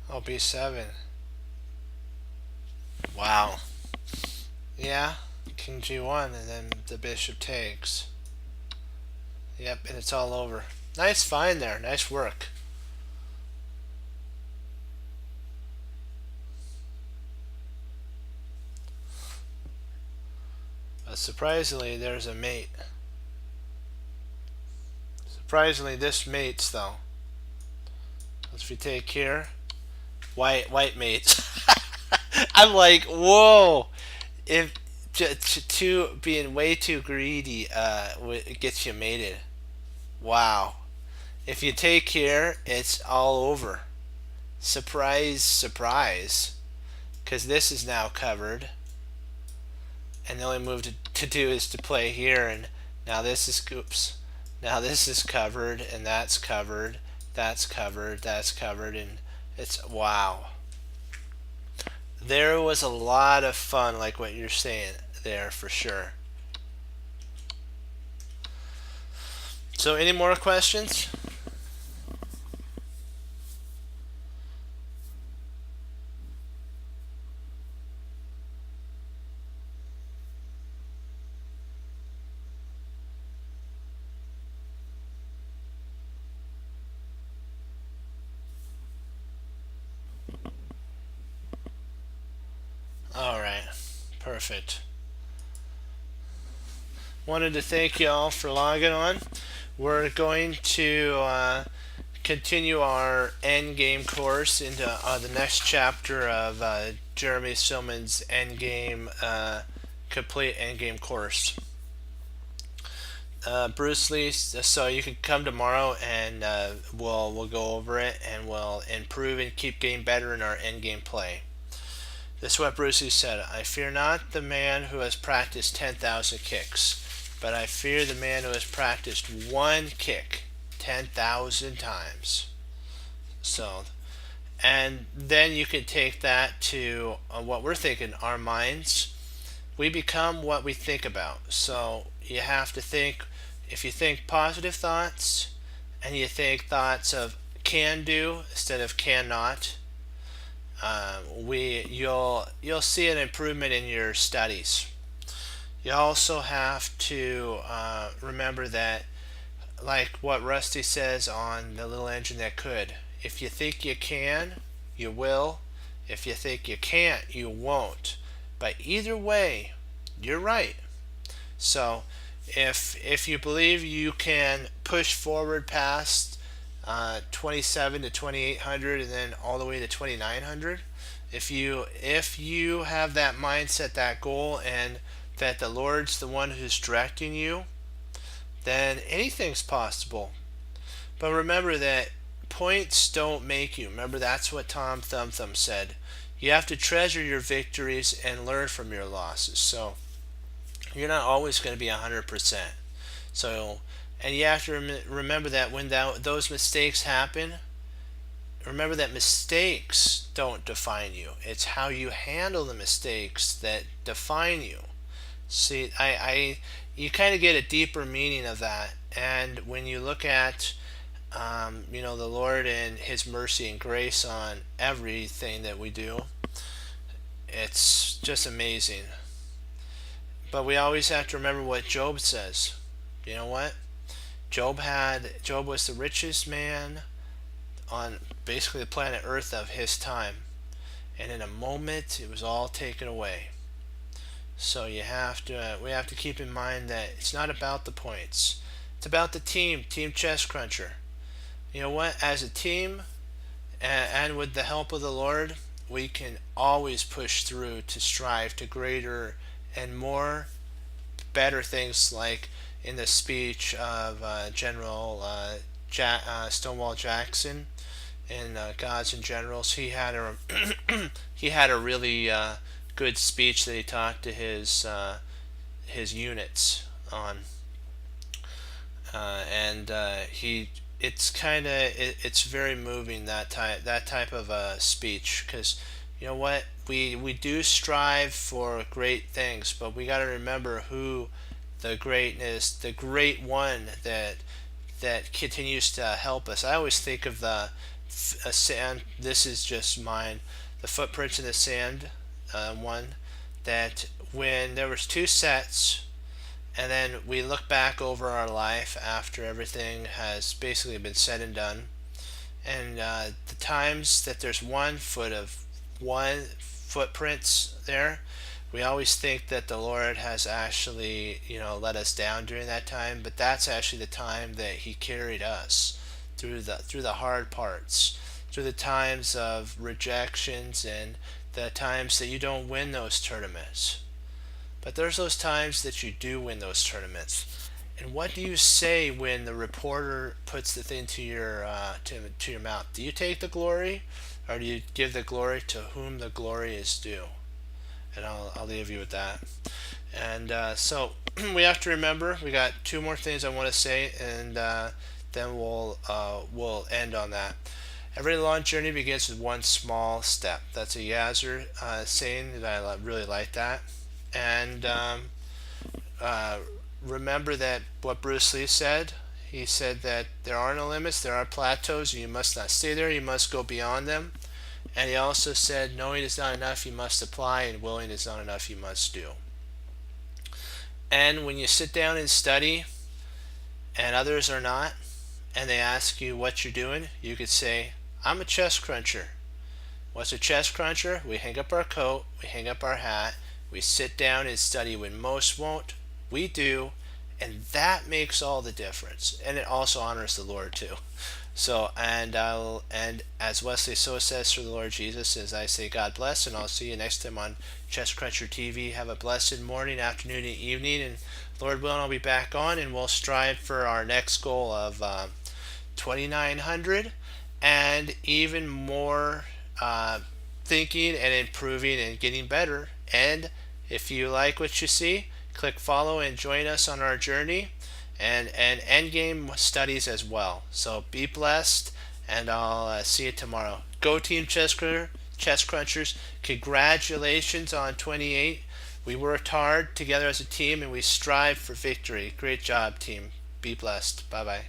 Oh, b7. Wow. Yeah, king g1, and then the bishop takes. Yep, and it's all over. Nice find there. Nice work. But surprisingly, there's a mate. Surprisingly, this mates though. If we take here, white mates. I'm like, whoa! If being way too greedy gets you mated. Wow. If you take here, it's all over. Surprise, surprise. Because this is now covered. And the only move to do is to play here. And now this is, oops. Now this is covered, and that's covered. That's covered, that's covered. And it's, wow. There was a lot of fun, like what you're saying there, for sure. So any more questions? All right, perfect. Wanted to thank you all for logging on. We're going to continue our endgame course into the next chapter of Jeremy Silman's endgame complete endgame course. Bruce Lee, so you can come tomorrow and we'll go over it and we'll improve and keep getting better in our endgame play. This is what Bruce Lee said: I fear not the man who has practiced 10,000 kicks, but I fear the man who has practiced one kick 10,000 times. So, and then you can take that to what we're thinking, our minds. We become what we think about. So you have to think, If you think positive thoughts and you think thoughts of can do instead of cannot, you'll see an improvement in your studies. You also have to remember that, like what Rusty says on The Little Engine That Could, if you think you can, you will. If you think you can't, you won't. But either way, you're right. So if you believe you can push forward past 27 to 2800 and then all the way to 2900, if you have that mindset, that goal, and that the Lord's the one who's directing you, then anything's possible. But remember that points don't make you. Remember, that's what Tom Thumb Thumb said. You have to treasure your victories and learn from your losses. So you're not always going to be 100%. So, and you have to remember that when those mistakes happen, remember that mistakes don't define you. It's how you handle the mistakes that define you. See, you kind of get a deeper meaning of that. And when you look at, the Lord and His mercy and grace on everything that we do, it's just amazing. But we always have to remember what Job says. You know what? Job was the richest man on basically the planet Earth of his time, and in a moment it was all taken away. So we have to keep in mind that it's not about the points. It's about the team chess cruncher. You know what? As a team, and with the help of the Lord, we can always push through to strive to greater and more better things, like in the speech of General Stonewall Jackson in Gods and Generals. He had a he had a really good speech that he talked to his units on, and he it's very moving, that type of speech, because you know what, we do strive for great things, but we got to remember who the great one that continues to help us. I always think of the sand. This is just mine. The footprints in the sand one, that when there was two sets, and then we look back over our life after everything has basically been said and done, and the times that there's one footprints there, we always think that the Lord has actually, let us down during that time, but that's actually the time that He carried us through the hard parts, through the times of rejections and the times that you don't win those tournaments. But there's those times that you do win those tournaments. And what do you say when the reporter puts the thing to your mouth? Do you take the glory, or do you give the glory to whom the glory is due? And I'll leave you with that. And so we have to remember, we got two more things I want to say, and then we'll end on that. Every long journey begins with one small step. That's a Yazzer saying that I really like that. And remember that what Bruce Lee said. He said that there are no limits, there are plateaus, and you must not stay there, you must go beyond them. And he also said, knowing is not enough, you must apply, and willing is not enough, you must do. And when you sit down and study, and others are not, and they ask you what you're doing, you could say, I'm a chess cruncher. What's a chess cruncher? We hang up our coat, we hang up our hat, we sit down and study. When most won't, we do, and that makes all the difference. And it also honors the Lord too. So, and as Wesley So says through the Lord Jesus, as I say, God bless, and I'll see you next time on Chess Cruncher TV. Have a blessed morning, afternoon, and evening, and Lord willing, I'll be back on, and we'll strive for our next goal of 2,900, and even more thinking and improving and getting better. And if you like what you see, click follow and join us on our journey, and endgame studies as well. So be blessed, and I'll see you tomorrow. Go Team Chess Crunchers. Congratulations on 28. We worked hard together as a team, and we strive for victory. Great job, team. Be blessed. Bye bye.